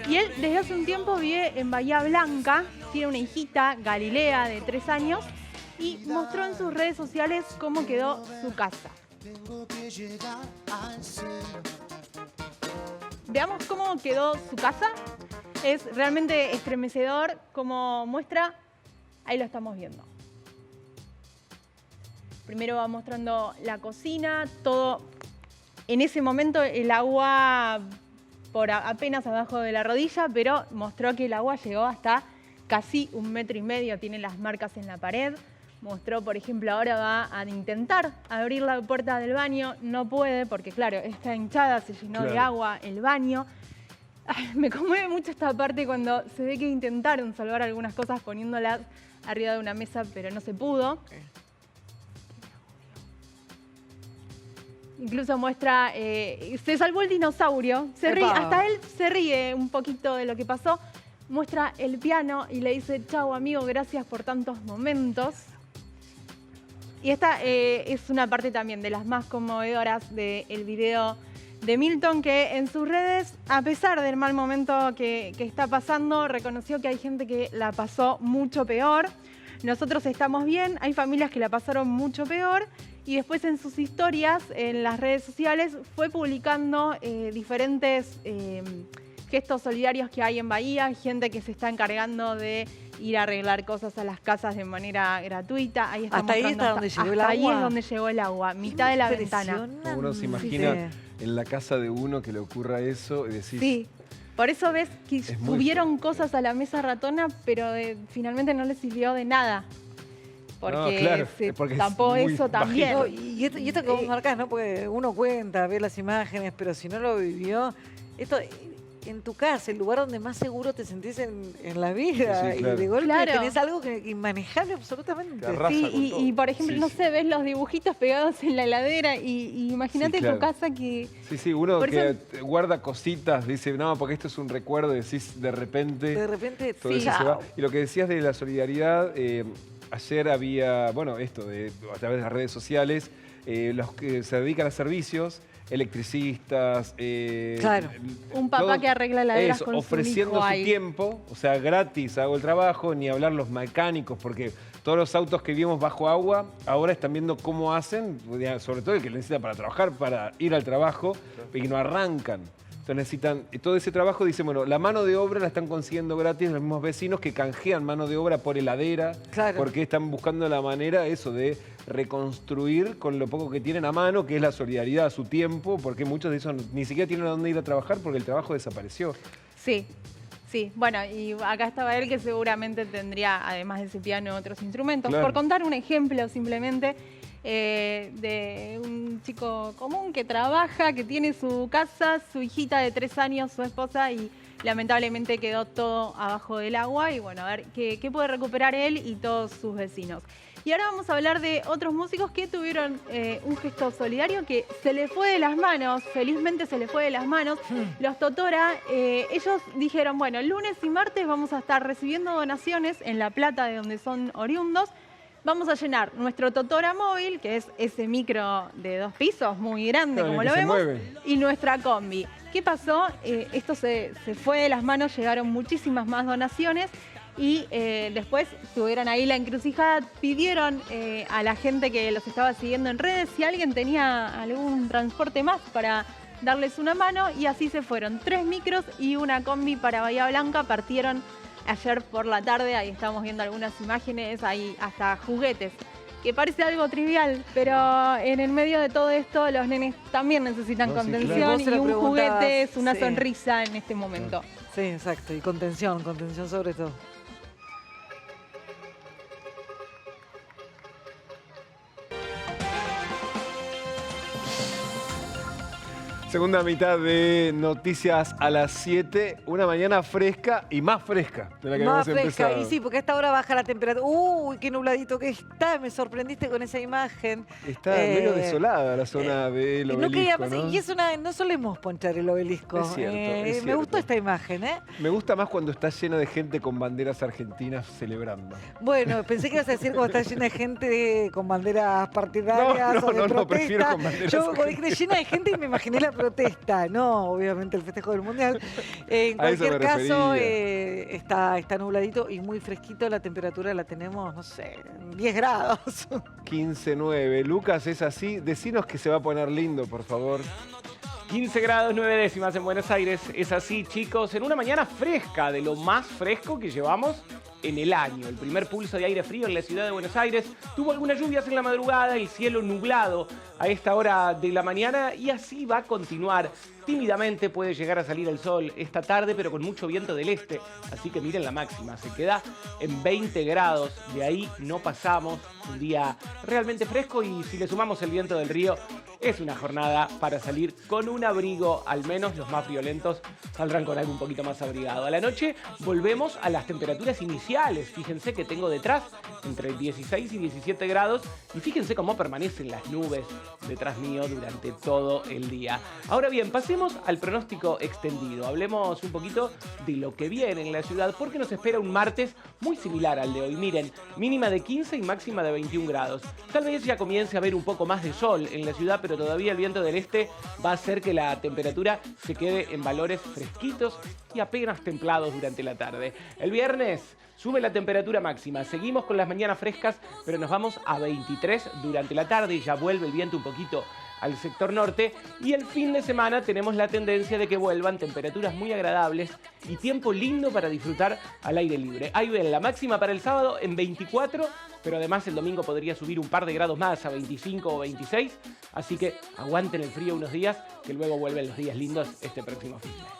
Y él desde hace un tiempo vive en Bahía Blanca, tiene una hijita, Galilea, de 3 años, y mostró en sus redes sociales cómo quedó su casa. Veamos cómo quedó su casa. Es realmente estremecedor como muestra. Ahí lo estamos viendo. Primero va mostrando la cocina, todo En ese momento el agua por apenas abajo de la rodilla, pero mostró que el agua llegó hasta casi 1,5 metros, tiene las marcas en la pared. Mostró, por ejemplo, ahora va a intentar abrir la puerta del baño, no puede porque, claro, está hinchada, se llenó de agua el baño. Ay, me conmueve mucho esta parte cuando se ve que intentaron salvar algunas cosas poniéndolas arriba de una mesa, pero no se pudo. Incluso muestra, se salvó el dinosaurio, se ríe, hasta él se ríe un poquito de lo que pasó. Muestra el piano y le dice, chau amigo, gracias por tantos momentos. Y esta es una parte también de las más conmovedoras del video de Milton, que en sus redes, a pesar del mal momento que está pasando, reconoció que hay gente que la pasó mucho peor. Nosotros estamos bien, hay familias que la pasaron mucho peor. Y después en sus historias, en las redes sociales, fue publicando diferentes gestos solidarios que hay en Bahía. Hay gente que se está encargando de ir a arreglar cosas a las casas de manera gratuita. Ahí está hasta ahí está donde llegó el agua. Ahí es donde llegó el agua, mitad de la ventana. Uno se imagina en la casa de uno que le ocurra eso y decís... Sí, por eso ves que subieron cosas a la mesa ratona, pero finalmente no les sirvió de nada. Porque se tapó eso también. No, y esto que vos marcás, ¿no? Porque uno cuenta, ve las imágenes, pero si no lo vivió, esto en tu casa, el lugar donde más seguro te sentís en la vida. Sí, claro. Y de golpe tenés algo que inmanejable absolutamente. Sí, y por ejemplo, no sé, ves los dibujitos pegados en la heladera y imagínate en tu casa que... Sí, uno que guarda cositas, dice, no, porque esto es un recuerdo, decís de repente todo eso se va. Y lo que decías de la solidaridad... ayer había, bueno, esto a través de las redes sociales, los que se dedican a servicios, electricistas, un papá que arregla heladeras con ofreciendo su hijo su tiempo, o sea, gratis hago el trabajo, ni hablar los mecánicos, porque todos los autos que vimos bajo agua ahora están viendo cómo hacen, sobre todo el que necesita para trabajar, para ir al trabajo, y no arrancan. Entonces necesitan todo ese trabajo, dicen, bueno, la mano de obra la están consiguiendo gratis los mismos vecinos que canjean mano de obra por heladera, porque están buscando la manera de reconstruir con lo poco que tienen a mano, que es la solidaridad a su tiempo, porque muchos de esos ni siquiera tienen a dónde ir a trabajar porque el trabajo desapareció. Sí. Bueno, y acá estaba él que seguramente tendría, además de ese piano, otros instrumentos. Por contar un ejemplo simplemente, de un chico común que trabaja, que tiene su casa, su hijita de 3 años, su esposa, y lamentablemente quedó todo abajo del agua. Y bueno, a ver qué puede recuperar él y todos sus vecinos. Y ahora vamos a hablar de otros músicos que tuvieron un gesto solidario que se les fue de las manos, felizmente se les fue de las manos. Los Totora, ellos dijeron, bueno, lunes y martes vamos a estar recibiendo donaciones en La Plata, de donde son oriundos. Vamos a llenar nuestro Totora móvil, que es ese micro de 2 pisos, muy grande como lo vemos, y nuestra combi. ¿Qué pasó? Esto se fue de las manos, llegaron muchísimas más donaciones y después tuvieron ahí la encrucijada, pidieron a la gente que los estaba siguiendo en redes si alguien tenía algún transporte más para darles una mano, y así se fueron. 3 micros y una combi para Bahía Blanca, partieron ayer por la tarde. Ahí estamos viendo algunas imágenes, hay hasta juguetes, que parece algo trivial, pero en el medio de todo esto los nenes también necesitan contención, y un juguete es una sonrisa en este momento. Sí, exacto, y contención sobre todo. Segunda mitad de Noticias a las 7. Una mañana fresca y más fresca de la que hemos empezado. Y sí, porque a esta hora baja la temperatura. Uy, qué nubladito que está. Me sorprendiste con esa imagen. Está medio desolada la zona del obelisco, ¿no? Y no solemos ponchar el obelisco. Es cierto, me gustó esta imagen, Me gusta más cuando está llena de gente con banderas argentinas celebrando. Bueno, pensé que ibas a decir cuando está llena de gente con banderas partidarias o de protesta. No, prefiero con banderas argentinas. Llena de gente y me imaginé la protesta, no, obviamente el festejo del Mundial. En cualquier caso, está nubladito y muy fresquito. La temperatura la tenemos, no sé, 10 grados. 15,9. Lucas, ¿es así? Decinos que se va a poner lindo, por favor. 15 grados 9 décimas en Buenos Aires. Es así, chicos, en una mañana fresca, de lo más fresco que llevamos en el año. El primer pulso de aire frío en la ciudad de Buenos Aires tuvo algunas lluvias en la madrugada, el cielo nublado a esta hora de la mañana y así va a continuar. Tímidamente puede llegar a salir el sol esta tarde, pero con mucho viento del este. Así que miren la máxima, se queda en 20 grados. De ahí no pasamos. Un día realmente fresco y si le sumamos el viento del río, es una jornada para salir con un abrigo. Al menos los más violentos saldrán con algo un poquito más abrigado. A la noche volvemos a las temperaturas iniciales. Fíjense que tengo detrás entre 16 y 17 grados. Y fíjense cómo permanecen las nubes detrás mío durante todo el día. Ahora bien, pasemos al pronóstico extendido. Hablemos un poquito de lo que viene en la ciudad, porque nos espera un martes muy similar al de hoy. Miren, mínima de 15 y máxima de 21 grados. Tal vez ya comience a haber un poco más de sol en la ciudad, pero todavía el viento del este va a hacer que la temperatura se quede en valores fresquitos y apenas templados durante la tarde. El viernes sube la temperatura máxima, seguimos con las mañanas frescas, pero nos vamos a 23 durante la tarde y ya vuelve el viento un poquito al sector norte, y el fin de semana tenemos la tendencia de que vuelvan temperaturas muy agradables y tiempo lindo para disfrutar al aire libre. Ahí ven la máxima para el sábado en 24, pero además el domingo podría subir un par de grados más a 25 o 26, así que aguanten el frío unos días, que luego vuelven los días lindos este próximo fin de semana.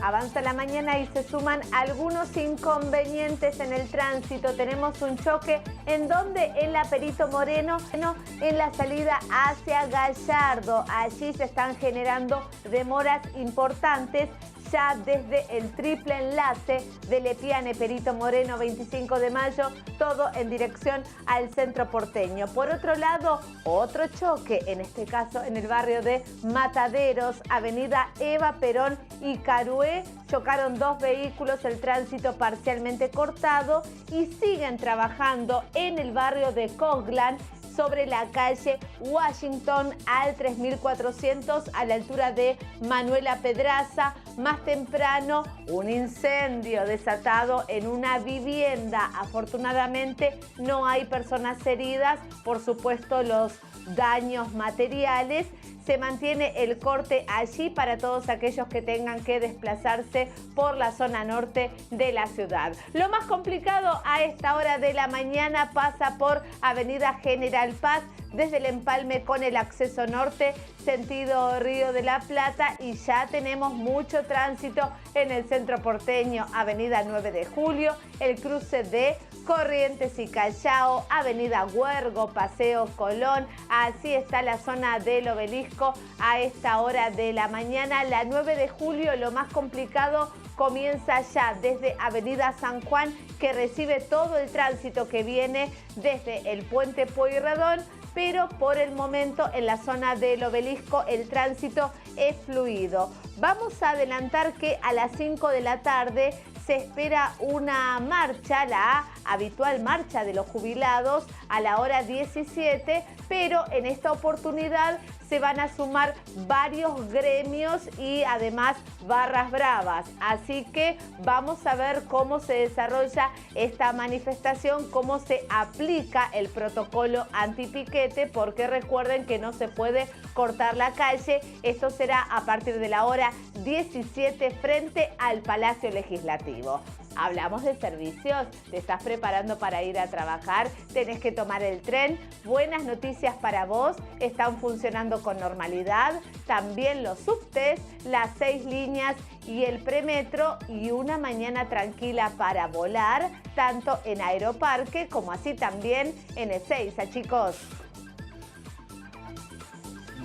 Avanza la mañana y se suman algunos inconvenientes en el tránsito. Tenemos un choque en donde en la Perito Moreno, en la salida hacia Gallardo. Allí se están generando demoras importantes ya desde el triple enlace de Lepiane, Perito Moreno, 25 de mayo, todo en dirección al centro porteño. Por otro lado, otro choque, en este caso en el barrio de Mataderos, avenida Eva Perón y Carué, chocaron dos vehículos, el tránsito parcialmente cortado y siguen trabajando en el barrio de Coglan, sobre la calle Washington al 3400 a la altura de Manuela Pedraza. Más temprano, un incendio desatado en una vivienda. Afortunadamente no hay personas heridas, por supuesto los daños materiales. Se mantiene el corte allí para todos aquellos que tengan que desplazarse por la zona norte de la ciudad. Lo más complicado a esta hora de la mañana pasa por Avenida General Paz, desde el empalme con el acceso norte, sentido Río de la Plata, y ya tenemos mucho tránsito en el centro porteño, Avenida 9 de Julio, el cruce de Corrientes y Callao, Avenida Huergo, Paseo Colón. Así está la zona del Obelisco a esta hora de la mañana. La 9 de julio, lo más complicado comienza ya desde Avenida San Juan, que recibe todo el tránsito que viene desde el puente Pueyrredón, pero por el momento en la zona del Obelisco el tránsito es fluido. Vamos a adelantar que a las 5 de la tarde se espera una marcha, la habitual marcha de los jubilados a la hora 17, pero en esta oportunidad se van a sumar varios gremios y además barras bravas. Así que vamos a ver cómo se desarrolla esta manifestación, cómo se aplica el protocolo antipiquete, porque recuerden que no se puede cortar la calle. Esto será a partir de la hora 17 frente al Palacio Legislativo. Hablamos de servicios, te estás preparando para ir a trabajar, tenés que tomar el tren. Buenas noticias para vos, están funcionando con normalidad. También los subtes, las 6 líneas y el premetro, y una mañana tranquila para volar, tanto en Aeroparque como así también en Ezeiza, chicos.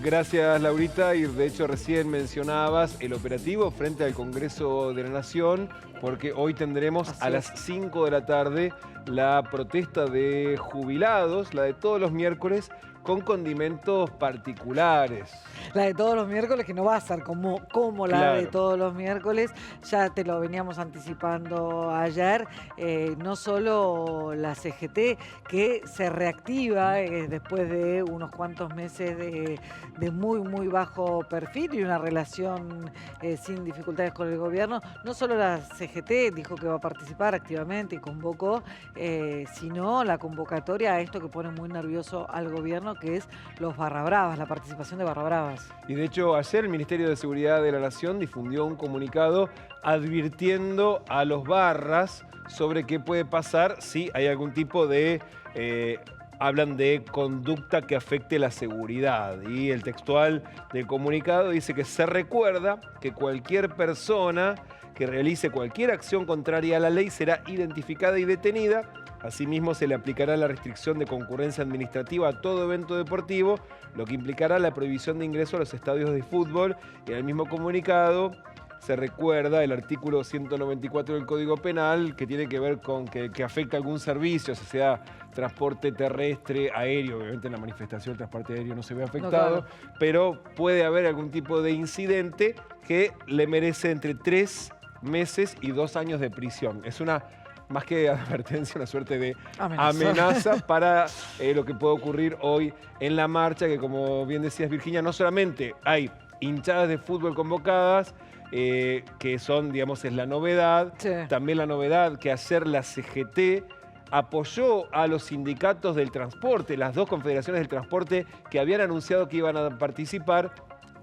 Gracias, Laurita. Y de hecho recién mencionabas el operativo frente al Congreso de la Nación, porque hoy tendremos a las 5 de la tarde la protesta de jubilados, la de todos los miércoles, con condimentos particulares. La de todos los miércoles, que no va a ser como la Claro. de todos los miércoles, ya te lo veníamos anticipando ayer, no solo la CGT, que se reactiva después de unos cuantos meses de muy bajo perfil y una relación sin dificultades con el gobierno, no solo la CGT dijo que va a participar activamente y convocó, sino la convocatoria a esto que pone muy nervioso al gobierno, que es los barra bravas, la participación de barra bravas. Y de hecho, ayer el Ministerio de Seguridad de la Nación difundió un comunicado advirtiendo a los barras sobre qué puede pasar si hay algún tipo de... hablan de conducta que afecte la seguridad. Y el textual del comunicado dice que se recuerda que cualquier persona que realice cualquier acción contraria a la ley será identificada y detenida. Asimismo, se le aplicará la restricción de concurrencia administrativa a todo evento deportivo, lo que implicará la prohibición de ingreso a los estadios de fútbol. Y en el mismo comunicado se recuerda el artículo 194 del Código Penal, que tiene que ver con que afecta algún servicio, sea transporte terrestre, aéreo. Obviamente en la manifestación el transporte aéreo no se ve afectado, claro. Pero puede haber algún tipo de incidente que le merece entre 3 meses y 2 años de prisión. Es una, más que advertencia, una suerte de amenaza para lo que puede ocurrir hoy en la marcha, que como bien decías, Virginia, no solamente hay hinchadas de fútbol convocadas, que son, digamos, es la novedad. Sí. También la novedad que ayer la CGT apoyó a los sindicatos del transporte, las dos confederaciones del transporte que habían anunciado que iban a participar.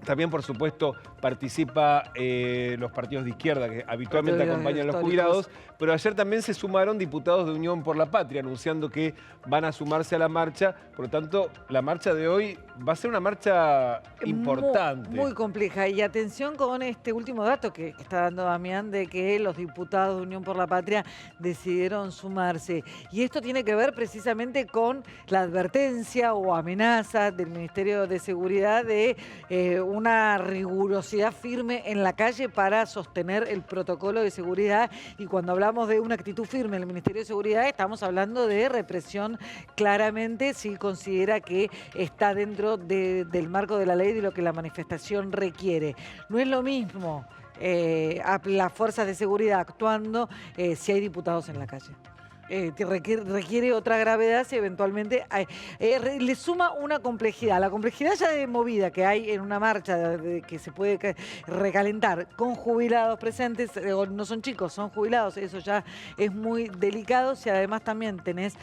También, por supuesto, participa los partidos de izquierda que habitualmente acompañan a los jubilados, pero ayer también se sumaron diputados de Unión por la Patria anunciando que van a sumarse a la marcha. Por lo tanto, la marcha de hoy va a ser una marcha importante. Muy compleja. Y atención con este último dato que está dando Damián, de que los diputados de Unión por la Patria decidieron sumarse. Y esto tiene que ver precisamente con la advertencia o amenaza del Ministerio de Seguridad de una rigurosidad firme en la calle para sostener el protocolo de seguridad. Y cuando hablamos de una actitud firme en el Ministerio de Seguridad, estamos hablando de represión claramente, si considera que está dentro del marco de la ley, de lo que la manifestación requiere. No es lo mismo las fuerzas de seguridad actuando si hay diputados en la calle. Requiere otra gravedad si eventualmente le suma una complejidad. La complejidad ya de movida que hay en una marcha que se puede recalentar con jubilados presentes, no son chicos, son jubilados, eso ya es muy delicado. Si además también tenés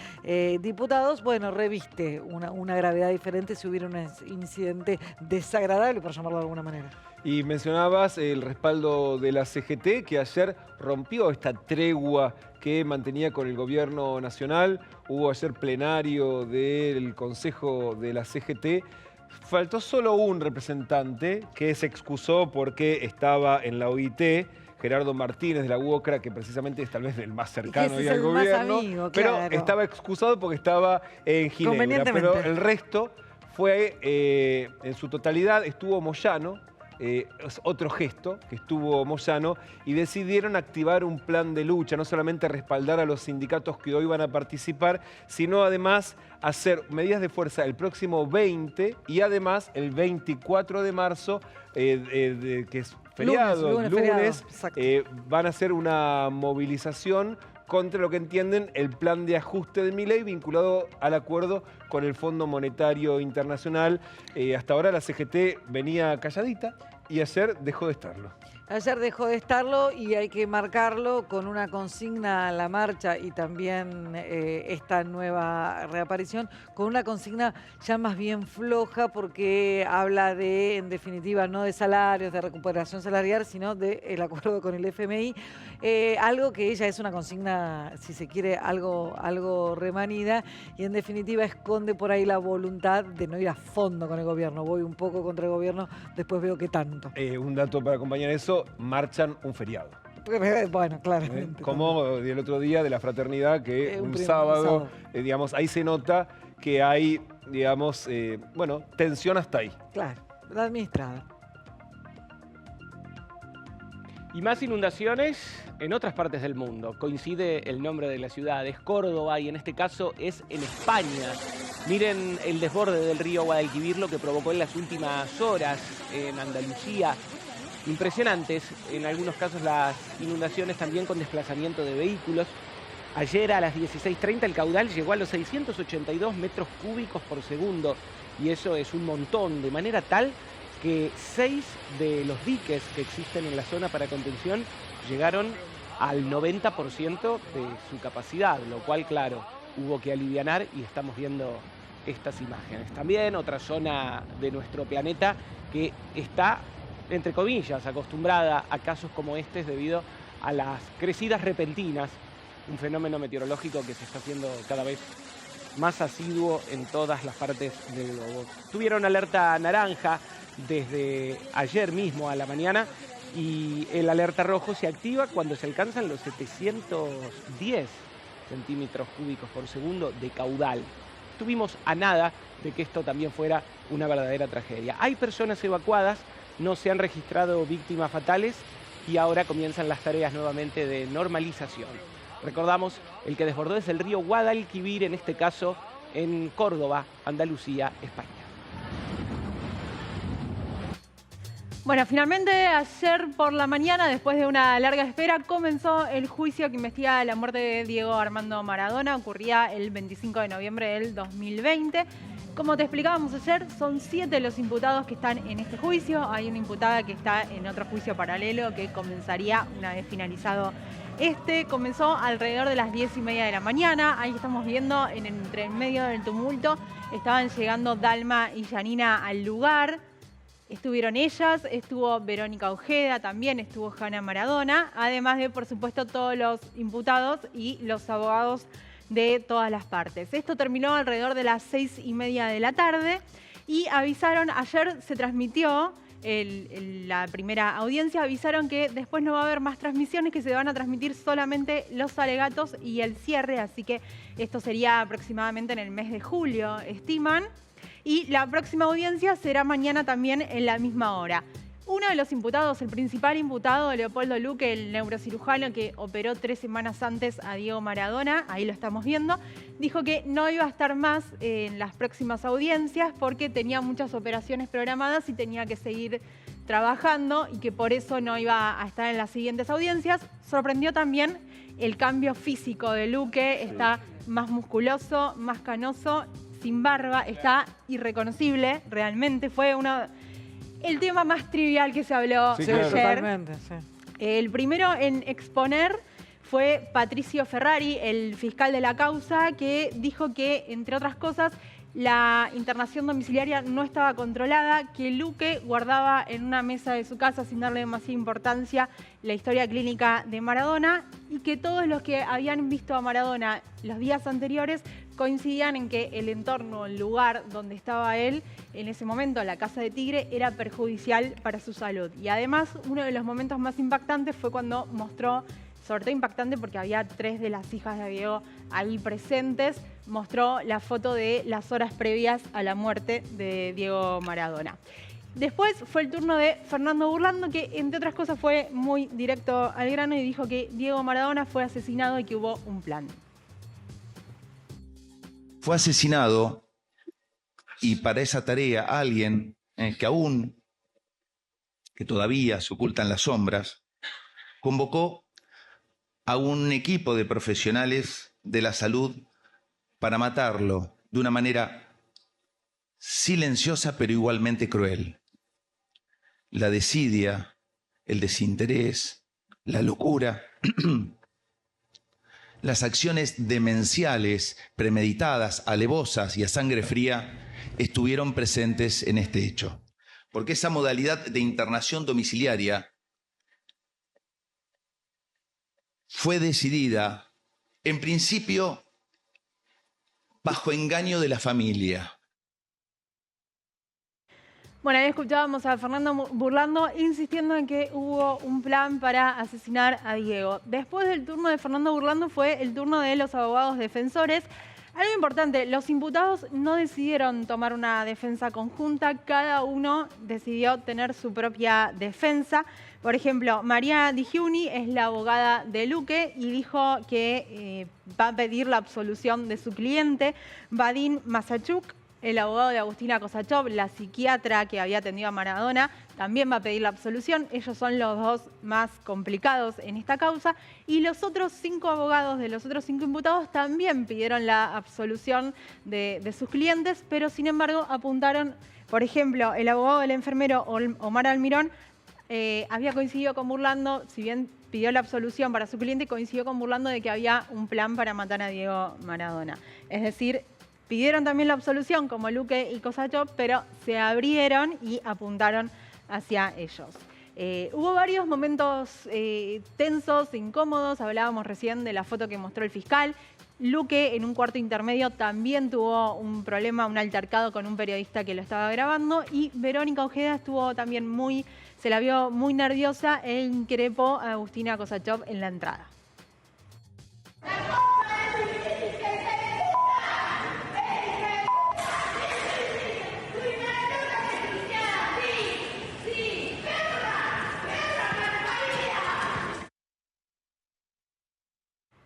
diputados, bueno, reviste una gravedad diferente si hubiera un incidente desagradable, por llamarlo de alguna manera. Y mencionabas el respaldo de la CGT, que ayer rompió esta tregua que mantenía con el gobierno nacional. Hubo ayer plenario del Consejo de la CGT. Faltó solo un representante que se excusó porque estaba en la OIT, Gerardo Martínez de la UOCRA, que precisamente es tal vez el más cercano ahí al gobierno, amigo, pero claro. Estaba excusado porque estaba en Ginebra. Pero el resto fue, en su totalidad, estuvo Moyano. Es otro gesto que estuvo Moyano, y decidieron activar un plan de lucha, no solamente respaldar a los sindicatos que hoy van a participar, sino además hacer medidas de fuerza el próximo 20 y además el 24 de marzo, que es feriado, lunes van a hacer una movilización contra lo que entienden el plan de ajuste de Milei vinculado al acuerdo con el Fondo Monetario Internacional. Hasta ahora la CGT venía calladita y ayer dejó de estarlo. Ayer dejó de estarlo y hay que marcarlo con una consigna a la marcha y también esta nueva reaparición, con una consigna ya más bien floja, porque habla de, en definitiva, no de salarios, de recuperación salarial, sino del acuerdo con el FMI. Algo que ella es una consigna, si se quiere, algo remanida, y en definitiva esconde por ahí la voluntad de no ir a fondo con el gobierno. Voy un poco contra el gobierno, después veo que tanto. Un dato para acompañar eso: marchan un feriado. Bueno, claramente. Como el otro día de la fraternidad, que un sábado, digamos, ahí se nota que hay, digamos, bueno, tensión hasta ahí. Claro, la administrada. Y más inundaciones en otras partes del mundo. Coincide el nombre de la ciudad, es Córdoba y en este caso es en España. Miren el desborde del río Guadalquivir, lo que provocó en las últimas horas en Andalucía. Impresionantes, en algunos casos las inundaciones también con desplazamiento de vehículos. Ayer a las 16:30 el caudal llegó a los 682 metros cúbicos por segundo y eso es un montón, de manera tal que 6 de los diques que existen en la zona para contención llegaron al 90% de su capacidad, lo cual, claro, hubo que alivianar y estamos viendo estas imágenes. También otra zona de nuestro planeta que está, entre comillas, acostumbrada a casos como este debido a las crecidas repentinas, un fenómeno meteorológico que se está haciendo cada vez más asiduo en todas las partes del globo. Tuvieron alerta naranja desde ayer mismo a la mañana y el alerta rojo se activa cuando se alcanzan los 710 centímetros cúbicos por segundo de caudal. Estuvimos a nada de que esto también fuera una verdadera tragedia. Hay personas evacuadas, no se han registrado víctimas fatales y ahora comienzan las tareas nuevamente de normalización. Recordamos, el que desbordó es el río Guadalquivir, en este caso en Córdoba, Andalucía, España. Bueno, finalmente ayer por la mañana, después de una larga espera, comenzó el juicio que investiga la muerte de Diego Armando Maradona. Ocurría el 25 de noviembre del 2020. Como te explicábamos ayer, son 7 los imputados que están en este juicio. Hay una imputada que está en otro juicio paralelo que comenzaría una vez finalizado este. Comenzó alrededor de las 10:30 de la mañana. Ahí estamos viendo, entre en medio del tumulto, estaban llegando Dalma y Janina al lugar. Estuvieron ellas, estuvo Verónica Ojeda, también estuvo Hanna Maradona, además de, por supuesto, todos los imputados y los abogados de todas las partes. Esto terminó alrededor de las 6:30 de la tarde y avisaron, ayer se transmitió la primera audiencia, avisaron que después no va a haber más transmisiones, que se van a transmitir solamente los alegatos y el cierre, así que esto sería aproximadamente en el mes de julio, estiman. Y la próxima audiencia será mañana también en la misma hora. Uno de los imputados, el principal imputado, Leopoldo Luque, el neurocirujano que operó 3 semanas antes a Diego Maradona, ahí lo estamos viendo, dijo que no iba a estar más en las próximas audiencias porque tenía muchas operaciones programadas y tenía que seguir trabajando y que por eso no iba a estar en las siguientes audiencias. Sorprendió también el cambio físico de Luque, está más musculoso, más canoso, sin barba, está irreconocible, realmente fue el tema más trivial que se habló ayer. Totalmente, sí. El primero en exponer fue Patricio Ferrari, el fiscal de la causa, que dijo que, entre otras cosas, la internación domiciliaria no estaba controlada, que Luque guardaba en una mesa de su casa, sin darle demasiada importancia, la historia clínica de Maradona y que todos los que habían visto a Maradona los días anteriores coincidían en que el entorno, el lugar donde estaba él, en ese momento, la Casa de Tigre, era perjudicial para su salud. Y además, uno de los momentos más impactantes fue cuando mostró, sobre todo impactante porque había 3 de las hijas de Diego ahí presentes, mostró la foto de las horas previas a la muerte de Diego Maradona. Después fue el turno de Fernando Burlando, que entre otras cosas fue muy directo al grano y dijo que Diego Maradona fue asesinado y que hubo un plan. Fue asesinado y para esa tarea alguien que todavía se oculta en las sombras, convocó a un equipo de profesionales de la salud para matarlo de una manera silenciosa pero igualmente cruel. La desidia, el desinterés, la locura, las acciones demenciales, premeditadas, alevosas y a sangre fría estuvieron presentes en este hecho. Porque esa modalidad de internación domiciliaria fue decidida, en principio, bajo engaño de la familia. Bueno, ahí escuchábamos a Fernando Burlando insistiendo en que hubo un plan para asesinar a Diego. Después del turno de Fernando Burlando fue el turno de los abogados defensores. Algo importante, los imputados no decidieron tomar una defensa conjunta, cada uno decidió tener su propia defensa. Por ejemplo, María Di Giuni es la abogada de Luque y dijo que va a pedir la absolución de su cliente. Vadim Masachuk, el abogado de Agustina Kosachov, la psiquiatra que había atendido a Maradona, también va a pedir la absolución. Ellos son los dos más complicados en esta causa. Y los otros 5 abogados de los otros 5 imputados también pidieron la absolución de sus clientes, pero sin embargo apuntaron, por ejemplo, el abogado del enfermero Omar Almirón había coincidido con Burlando, si bien pidió la absolución para su cliente, coincidió con Burlando de que había un plan para matar a Diego Maradona. Es decir, pidieron también la absolución como Luque y Kosachov, pero se abrieron y apuntaron hacia ellos. Hubo varios momentos tensos, incómodos. Hablábamos recién de la foto que mostró el fiscal. Luque, en un cuarto intermedio, también tuvo un problema, un altercado con un periodista que lo estaba grabando. Y Verónica Ojeda estuvo también se la vio muy nerviosa e increpó a Agustina Kosachov en la entrada.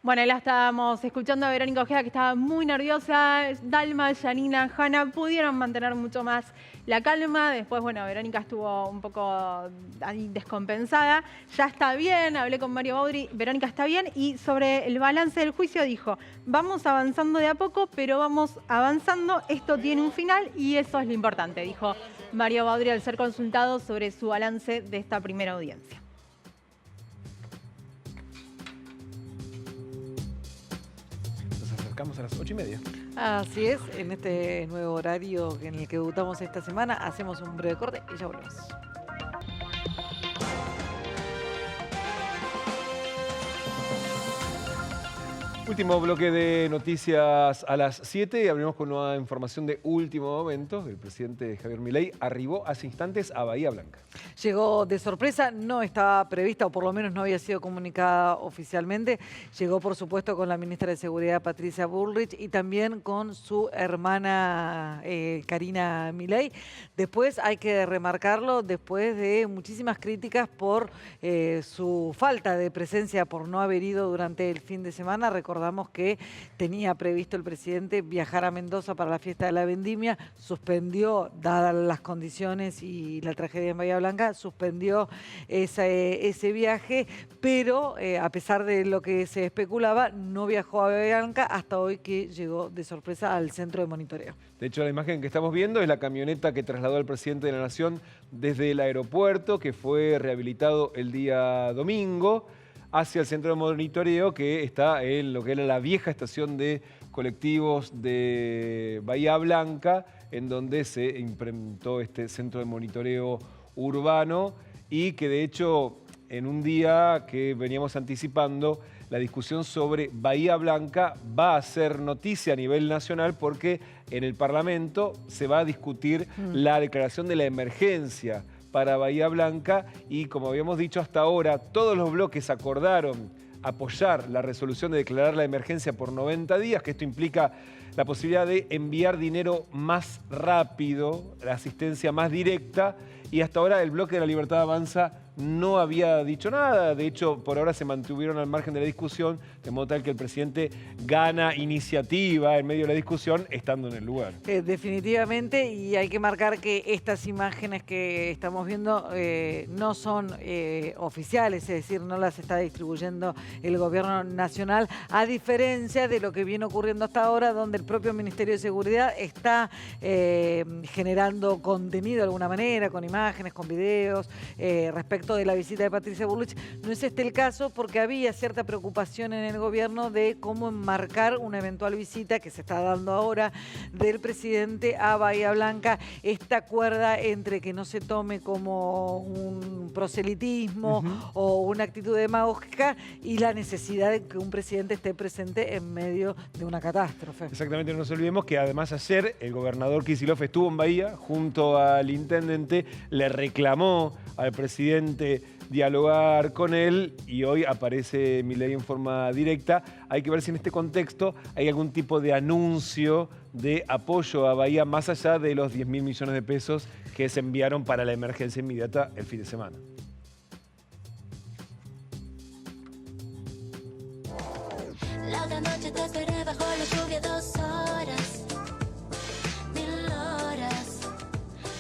Bueno, ahí la estábamos escuchando a Verónica Ojeda, que estaba muy nerviosa. Dalma, Janina, Hanna pudieron mantener mucho más la calma. Después, bueno, Verónica estuvo un poco ahí descompensada. Ya está bien, hablé con Mario Baudri, Verónica está bien. Y sobre el balance del juicio dijo, vamos avanzando de a poco, pero vamos avanzando. Esto tiene un final y eso es lo importante, dijo Mario Baudri al ser consultado sobre su balance de esta primera audiencia. A las 8:30. Así es, en este nuevo horario en el que debutamos esta semana, hacemos un breve corte y ya volvemos. Último bloque de noticias a las 7. Abrimos con una información de último momento. El presidente Javier Milei arribó hace instantes a Bahía Blanca. Llegó de sorpresa, no estaba prevista o por lo menos no había sido comunicada oficialmente. Llegó por supuesto con la ministra de Seguridad Patricia Bullrich y también con su hermana Karina Milei. Después hay que remarcarlo, después de muchísimas críticas por su falta de presencia, por no haber ido durante el fin de semana. Recordamos que tenía previsto el presidente viajar a Mendoza para la fiesta de la vendimia, suspendió, dadas las condiciones y la tragedia en Bahía Blanca, suspendió ese viaje, pero a pesar de lo que se especulaba, no viajó a Bahía Blanca hasta hoy que llegó de sorpresa al centro de monitoreo. De hecho, la imagen que estamos viendo es la camioneta que trasladó al presidente de la Nación desde el aeropuerto, que fue rehabilitado el día domingo, hacia el centro de monitoreo que está en lo que era la vieja estación de colectivos de Bahía Blanca, en donde se implementó este centro de monitoreo urbano y que de hecho en un día que veníamos anticipando, la discusión sobre Bahía Blanca va a ser noticia a nivel nacional porque en el Parlamento se va a discutir la declaración de la emergencia para Bahía Blanca y como habíamos dicho hasta ahora, todos los bloques acordaron apoyar la resolución de declarar la emergencia por 90 días, que esto implica la posibilidad de enviar dinero más rápido, la asistencia más directa, y hasta ahora el bloque de la Libertad Avanza no había dicho nada. De hecho, por ahora se mantuvieron al margen de la discusión, de modo tal que el presidente gana iniciativa en medio de la discusión estando en el lugar. Definitivamente, y hay que marcar que estas imágenes que estamos viendo no son oficiales, es decir, no las está distribuyendo el gobierno nacional, a diferencia de lo que viene ocurriendo hasta ahora, donde el propio Ministerio de Seguridad está generando contenido de alguna manera, con imágenes, con videos, respecto de la visita de Patricia Bullrich. No es este el caso porque había cierta preocupación en el gobierno de cómo enmarcar una eventual visita que se está dando ahora del presidente a Bahía Blanca, esta cuerda entre que no se tome como un proselitismo o una actitud demagógica y la necesidad de que un presidente esté presente en medio de una catástrofe. Exactamente, no nos olvidemos que además ayer el gobernador Kicillof estuvo en Bahía junto al intendente, le reclamó al presidente dialogar con él y hoy aparece Milei en forma directa. Hay que ver si en este contexto hay algún tipo de anuncio de apoyo a Bahía más allá de los 10.000 millones de pesos que se enviaron para la emergencia inmediata el fin de semana. La otra noche te esperé bajo la lluvia 2 horas, 1000 horas.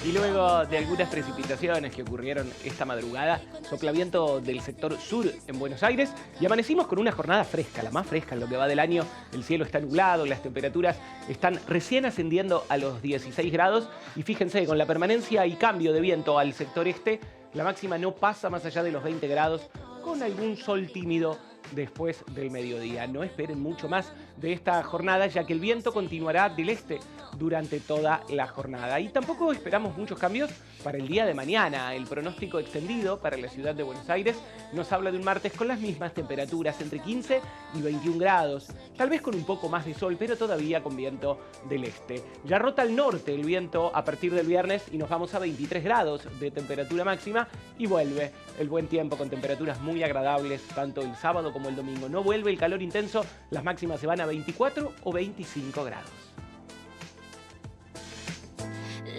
Y luego de algunas precipitaciones que ocurrieron esta madrugada, sopla viento del sector sur en Buenos Aires y amanecimos con una jornada fresca, la más fresca en lo que va del año. El cielo está nublado, las temperaturas están recién ascendiendo a los 16 grados y fíjense, con la permanencia y cambio de viento al sector este, la máxima no pasa más allá de los 20 grados con algún sol tímido después del mediodía. No esperen mucho más de esta jornada, ya que el viento continuará del este durante toda la jornada. Y tampoco esperamos muchos cambios para el día de mañana. El pronóstico extendido para la ciudad de Buenos Aires nos habla de un martes con las mismas temperaturas, entre 15 y 21 grados. Tal vez con un poco más de sol, pero todavía con viento del este. Ya rota al norte el viento a partir del viernes y nos vamos a 23 grados de temperatura máxima y vuelve el buen tiempo con temperaturas muy agradables tanto el sábado como el domingo. No vuelve el calor intenso, las máximas se van a 24 o 25 grados.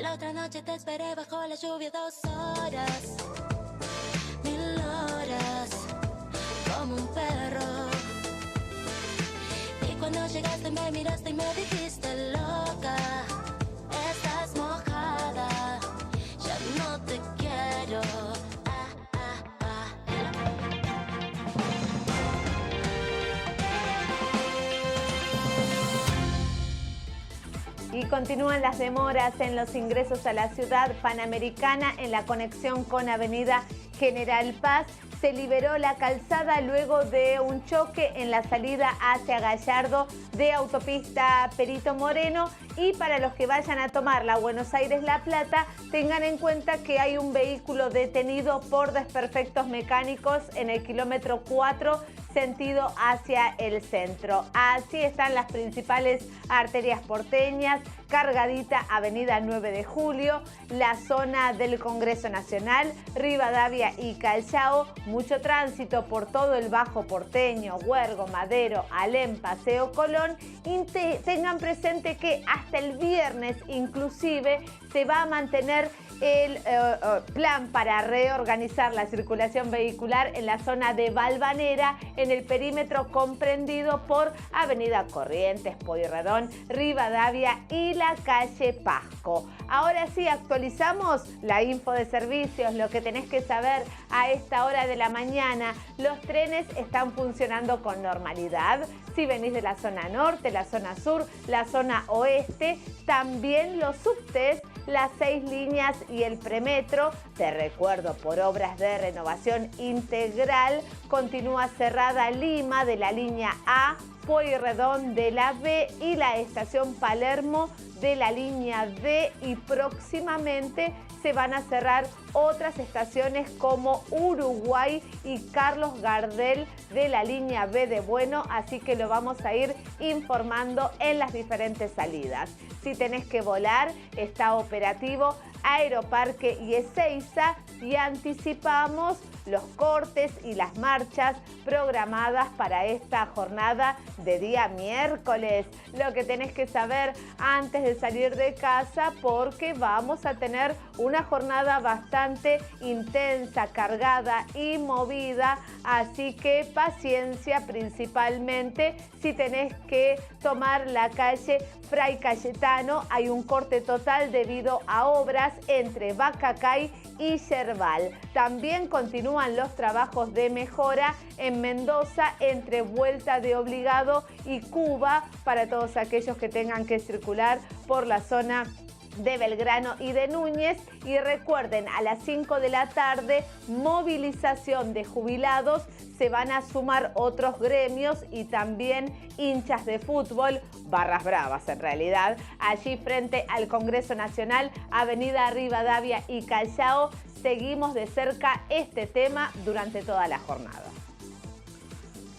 La otra noche te esperé bajo la lluvia 2 horas, 1000 horas, como un perro. Y cuando llegaste me miraste y me dijiste loca, estás mojada, ya no te quiero. Y continúan las demoras en los ingresos a la ciudad panamericana en la conexión con Avenida General Paz. Se liberó la calzada luego de un choque en la salida hacia Gallardo de autopista Perito Moreno. Y para los que vayan a tomar la Buenos Aires-La Plata, tengan en cuenta que hay un vehículo detenido por desperfectos mecánicos en el kilómetro 4, sentido hacia el centro. Así están las principales arterias porteñas: cargadita Avenida 9 de Julio, la zona del Congreso Nacional, Rivadavia y Callao. Mucho tránsito por todo el Bajo Porteño, Huergo, Madero, Alem, Paseo Colón. Y tengan presente que hasta el viernes inclusive se va a mantener el plan para reorganizar la circulación vehicular en la zona de Valvanera, en el perímetro comprendido por Avenida Corrientes, Pueyrredón, Rivadavia y la calle Pasco. Ahora sí, actualizamos la info de servicios, lo que tenés que saber a esta hora de la mañana. Los trenes están funcionando con normalidad. Si venís de la zona norte, la zona sur, la zona oeste, también los subtes, las 6 líneas y el premetro. Te recuerdo, por obras de renovación integral, continúa cerrada Lima de la línea A, Pueyrredón de la B y la estación Palermo de la línea D, y próximamente se van a cerrar otras estaciones como Uruguay y Carlos Gardel de la línea B de Bueno, así que lo vamos a ir informando en las diferentes salidas. Si tenés que volar, está operativo Aeroparque y Ezeiza, y anticipamos los cortes y las marchas programadas para esta jornada de día miércoles. Lo que tenés que saber antes de salir de casa, porque vamos a tener una jornada bastante intensa, cargada y movida, así que paciencia, principalmente si tenés que tomar la calle Fray Cayetano. Hay un corte total debido a obras entre Bacacay y Yerbal. También continúan los trabajos de mejora en Mendoza entre Vuelta de Obligado y Cuba para todos aquellos que tengan que circular por la zona de Belgrano y de Núñez. Y recuerden, a las 5 de la tarde, movilización de jubilados. Se van a sumar otros gremios y también hinchas de fútbol, barras bravas en realidad, allí frente al Congreso Nacional, Avenida Rivadavia y Callao. Seguimos de cerca este tema durante toda la jornada.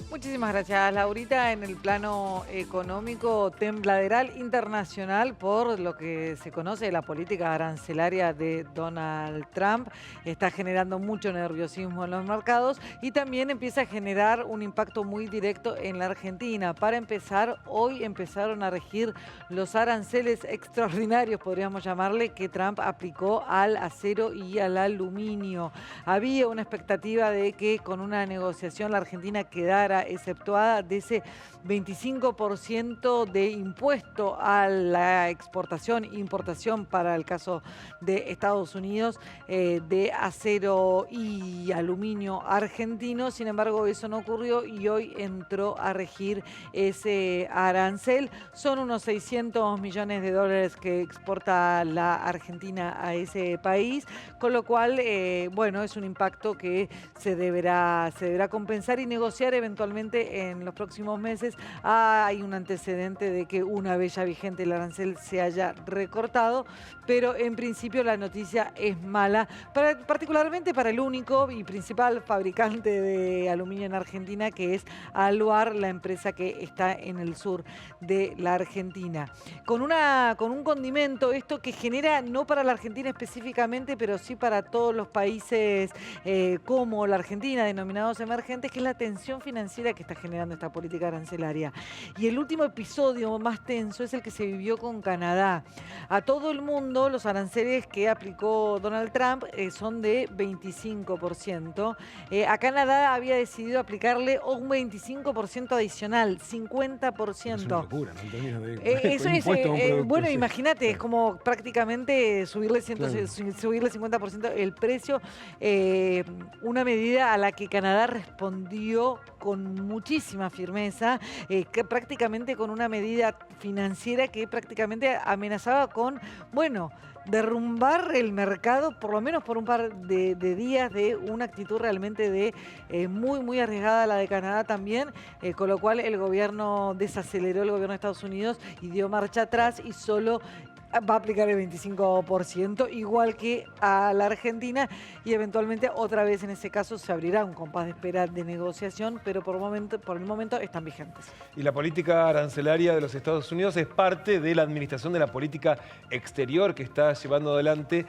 Muchísimas gracias, Laurita. En el plano económico, tembladeral internacional por lo que se conoce de la política arancelaria de Donald Trump. Está generando mucho nerviosismo en los mercados y también empieza a generar un impacto muy directo en la Argentina. Para empezar, hoy empezaron a regir los aranceles extraordinarios, podríamos llamarle, que Trump aplicó al acero y al aluminio. Había una expectativa de que con una negociación la Argentina quedara exceptuada de ese 25% de impuesto a la exportación e importación para el caso de Estados Unidos de acero y aluminio argentino. Sin embargo, eso no ocurrió y hoy entró a regir ese arancel. Son unos 600 millones de dólares que exporta la Argentina a ese país, con lo cual, bueno, es un impacto que se deberá compensar y negociar eventualmente en los próximos meses. Hay un antecedente de que una vez ya vigente el arancel se haya recortado, pero en principio la noticia es mala, particularmente para el único y principal fabricante de aluminio en Argentina, que es Aluar, la empresa que está en el sur de la Argentina. Con un condimento, esto que genera, no para la Argentina específicamente, pero sí para todos los países como la Argentina, denominados emergentes, que es la tensión financiera que está generando esta política arancelaria. Y el último episodio más tenso es el que se vivió con Canadá. A todo el mundo los aranceles que aplicó Donald Trump son de 25%. A Canadá había decidido aplicarle un 25% adicional, 50%. Es una locura, ¿no? Eso es, bueno, imagínate, es como prácticamente subirle 50% el precio, una medida a la que Canadá respondió con muchísima firmeza, que prácticamente con una medida financiera que prácticamente amenazaba con, bueno, derrumbar el mercado, por lo menos por un par de días, de una actitud realmente muy arriesgada, la de Canadá también, con lo cual el gobierno desaceleró, el gobierno de Estados Unidos, y dio marcha atrás y solo va a aplicar el 25%, igual que a la Argentina, y eventualmente otra vez en ese caso se abrirá un compás de espera de negociación, pero por el momento están vigentes. Y la política arancelaria de los Estados Unidos es parte de la administración de la política exterior que está llevando adelante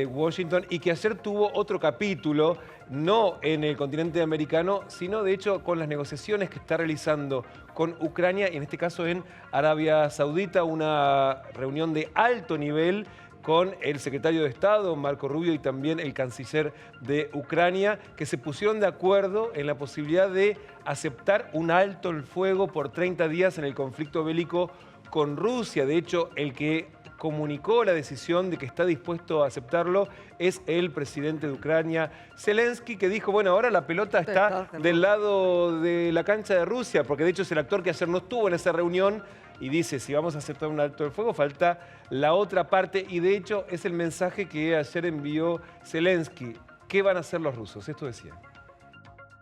Washington, y que ayer tuvo otro capítulo, no en el continente americano, sino de hecho con las negociaciones que está realizando con Ucrania, y en este caso en Arabia Saudita, una reunión de alto nivel con el secretario de Estado, Marco Rubio, y también el canciller de Ucrania, que se pusieron de acuerdo en la posibilidad de aceptar un alto el fuego por 30 días en el conflicto bélico con Rusia. De hecho, el que comunicó la decisión de que está dispuesto a aceptarlo es el presidente de Ucrania, Zelensky, que dijo, bueno, ahora la pelota está del lado de la cancha de Rusia, porque de hecho es el actor que ayer no estuvo en esa reunión, y dice, si vamos a aceptar un alto el fuego, falta la otra parte, y de hecho es el mensaje que ayer envió Zelensky. ¿Qué van a hacer los rusos? Esto decía.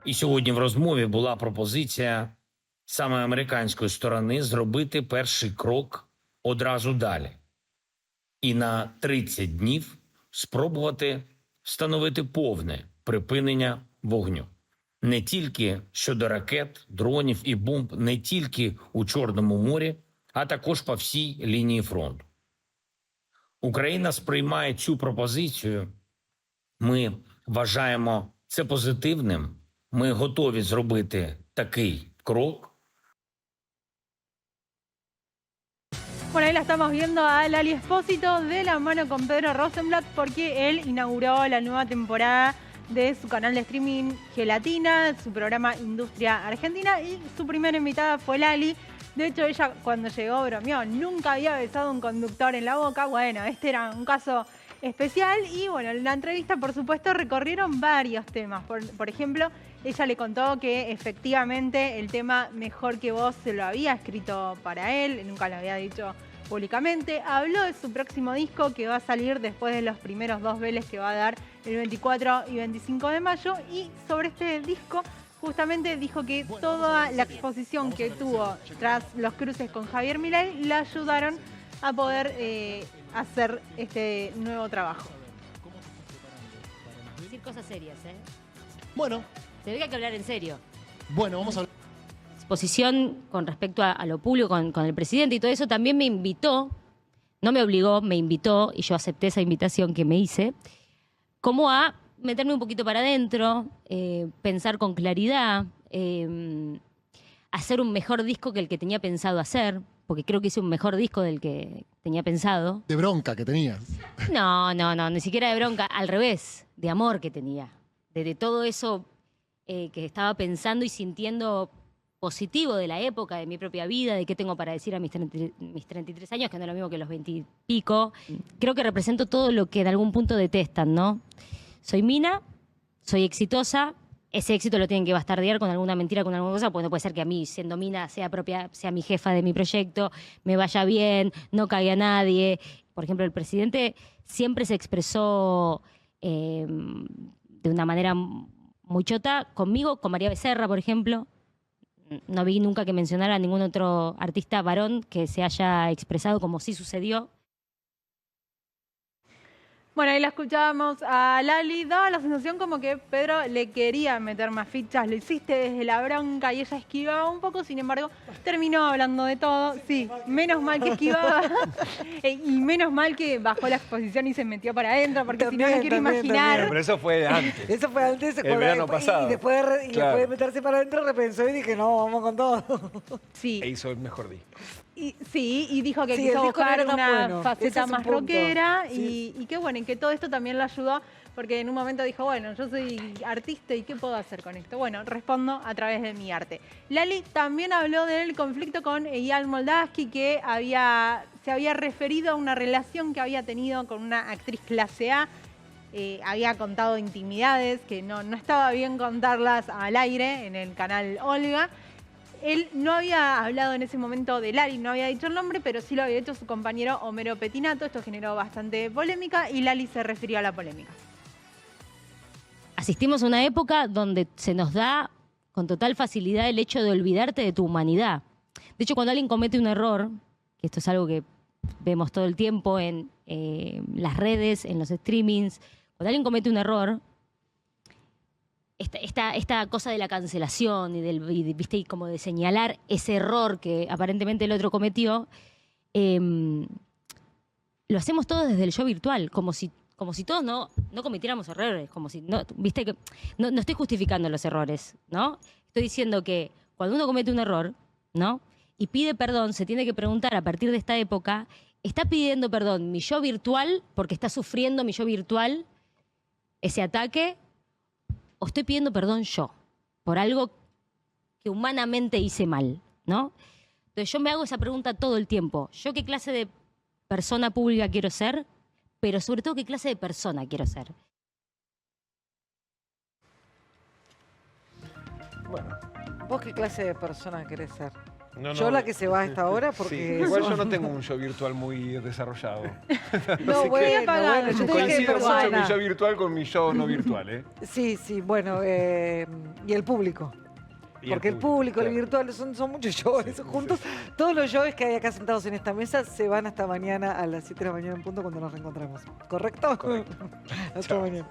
І сьогодні в розмові була пропозиція саме американської сторони зробити перший крок одразу далі. І на 30 днів спробувати встановити повне припинення вогню. Не тільки щодо ракет, дронів і бомб, не тільки у Чорному морі, а також по всій лінії фронту. Україна сприймає цю пропозицію. Ми вважаємо це позитивним. Ми готові зробити такий крок. Bueno, ahí la estamos viendo a Lali Espósito de la mano con Pedro Rosenblatt, porque él inauguró la nueva temporada de su canal de streaming Gelatina, su programa Industria Argentina, y su primera invitada fue Lali. De hecho, ella cuando llegó bromeó, nunca había besado a un conductor en la boca. Bueno, este era un caso especial y bueno, en la entrevista por supuesto recorrieron varios temas. Por ejemplo, ella le contó que efectivamente el tema Mejor que Vos se lo había escrito para él, nunca lo había dicho públicamente. Habló de su próximo disco que va a salir después de los primeros 2 veles que va a dar el 24 y 25 de mayo. Y sobre este disco justamente dijo que toda la exposición que tuvo tras los cruces con Javier Milei la ayudaron a poder hacer este nuevo trabajo. Decir cosas serias, ¿eh? Bueno. Se ve que hay que hablar en serio. Bueno, vamos a hablar. exposición con respecto a lo público, con el presidente y todo eso, también me invitó, no me obligó, me invitó, y yo acepté esa invitación que me hice, como a meterme un poquito para adentro, pensar con claridad, hacer un mejor disco que el que tenía pensado hacer, porque creo que hice un mejor disco del que tenía pensado. De bronca que tenías. No, ni siquiera de bronca, al revés, de amor que tenía. De todo eso que estaba pensando y sintiendo positivo de la época, de mi propia vida, de qué tengo para decir a mis 33 años, que no es lo mismo que los 20 y pico. Creo que represento todo lo que en algún punto detestan, ¿no? Soy mina, soy exitosa, ese éxito lo tienen que bastardear con alguna mentira, con alguna cosa, porque no puede ser que a mí, siendo mina, sea mi jefa de mi proyecto, me vaya bien, no cague a nadie. Por ejemplo, el presidente siempre se expresó de una manera muy chota conmigo, con María Becerra, por ejemplo. No vi nunca que mencionara a ningún otro artista varón que se haya expresado como sí sucedió. Bueno, ahí la escuchábamos a Lali. Daba la sensación como que Pedro le quería meter más fichas. Lo hiciste desde la bronca y ella esquivaba un poco. Sin embargo, terminó hablando de todo. Sí, menos mal que esquivaba. Y menos mal que bajó la exposición y se metió para adentro. Porque si no, no quiero imaginar. Pero eso fue antes. Eso fue antes. El verano pasado. Y después Claro. de meterse para adentro repensó y dije, no, vamos con todo. Sí. E hizo el mejor disco. Y dijo que Sí, quiso el disco no buscar era tan una bueno. Ese faceta es un más punto. rockera Sí. y qué bueno, y que todo esto también lo ayudó, porque en un momento dijo, bueno, yo soy artista y ¿qué puedo hacer con esto? Bueno, respondo a través de mi arte. Lali también habló del conflicto con Eyal Moldavsky, que se había referido a una relación que había tenido con una actriz clase A. Había contado intimidades que no estaba bien contarlas al aire en el canal Olga. Él no había hablado en ese momento de Lali, no había dicho el nombre, pero sí lo había hecho su compañero Homero Pettinato. Esto generó bastante polémica y Lali se refirió a la polémica. Asistimos a una época donde se nos da con total facilidad el hecho de olvidarte de tu humanidad. De hecho, cuando alguien comete un error, que esto es algo que vemos todo el tiempo en las redes, en los streamings, cuando alguien comete un error, esta cosa de la cancelación ¿viste? Y como de señalar ese error que aparentemente el otro cometió, lo hacemos todos desde el yo virtual, como si todos no cometiéramos errores, como si ¿viste? Que no estoy justificando los errores, ¿no? Estoy diciendo que cuando uno comete un error, ¿no? Y pide perdón, se tiene que preguntar a partir de esta época, ¿está pidiendo perdón mi yo virtual porque está sufriendo mi yo virtual ese ataque? ¿O estoy pidiendo perdón yo por algo que humanamente hice mal, ¿no? Entonces yo me hago esa pregunta todo el tiempo. ¿Yo qué clase de persona pública quiero ser? Pero sobre todo, ¿qué clase de persona quiero ser? Bueno, ¿vos qué clase de persona querés ser? No, yo la que se va a esta hora porque... Sí, igual yo no tengo un yo virtual muy desarrollado. No, bueno, yo te dije coincido mucho persona. mi yo virtual con mi yo no virtual, ¿eh? Sí, bueno, y el público. Porque el público, claro. el virtual, son muchos yoes juntos. Sí. Todos los yoes que hay acá sentados en esta mesa se van hasta mañana a las 7 de la mañana en punto cuando nos reencontramos. ¿Correcto? Correcto. Hasta mañana.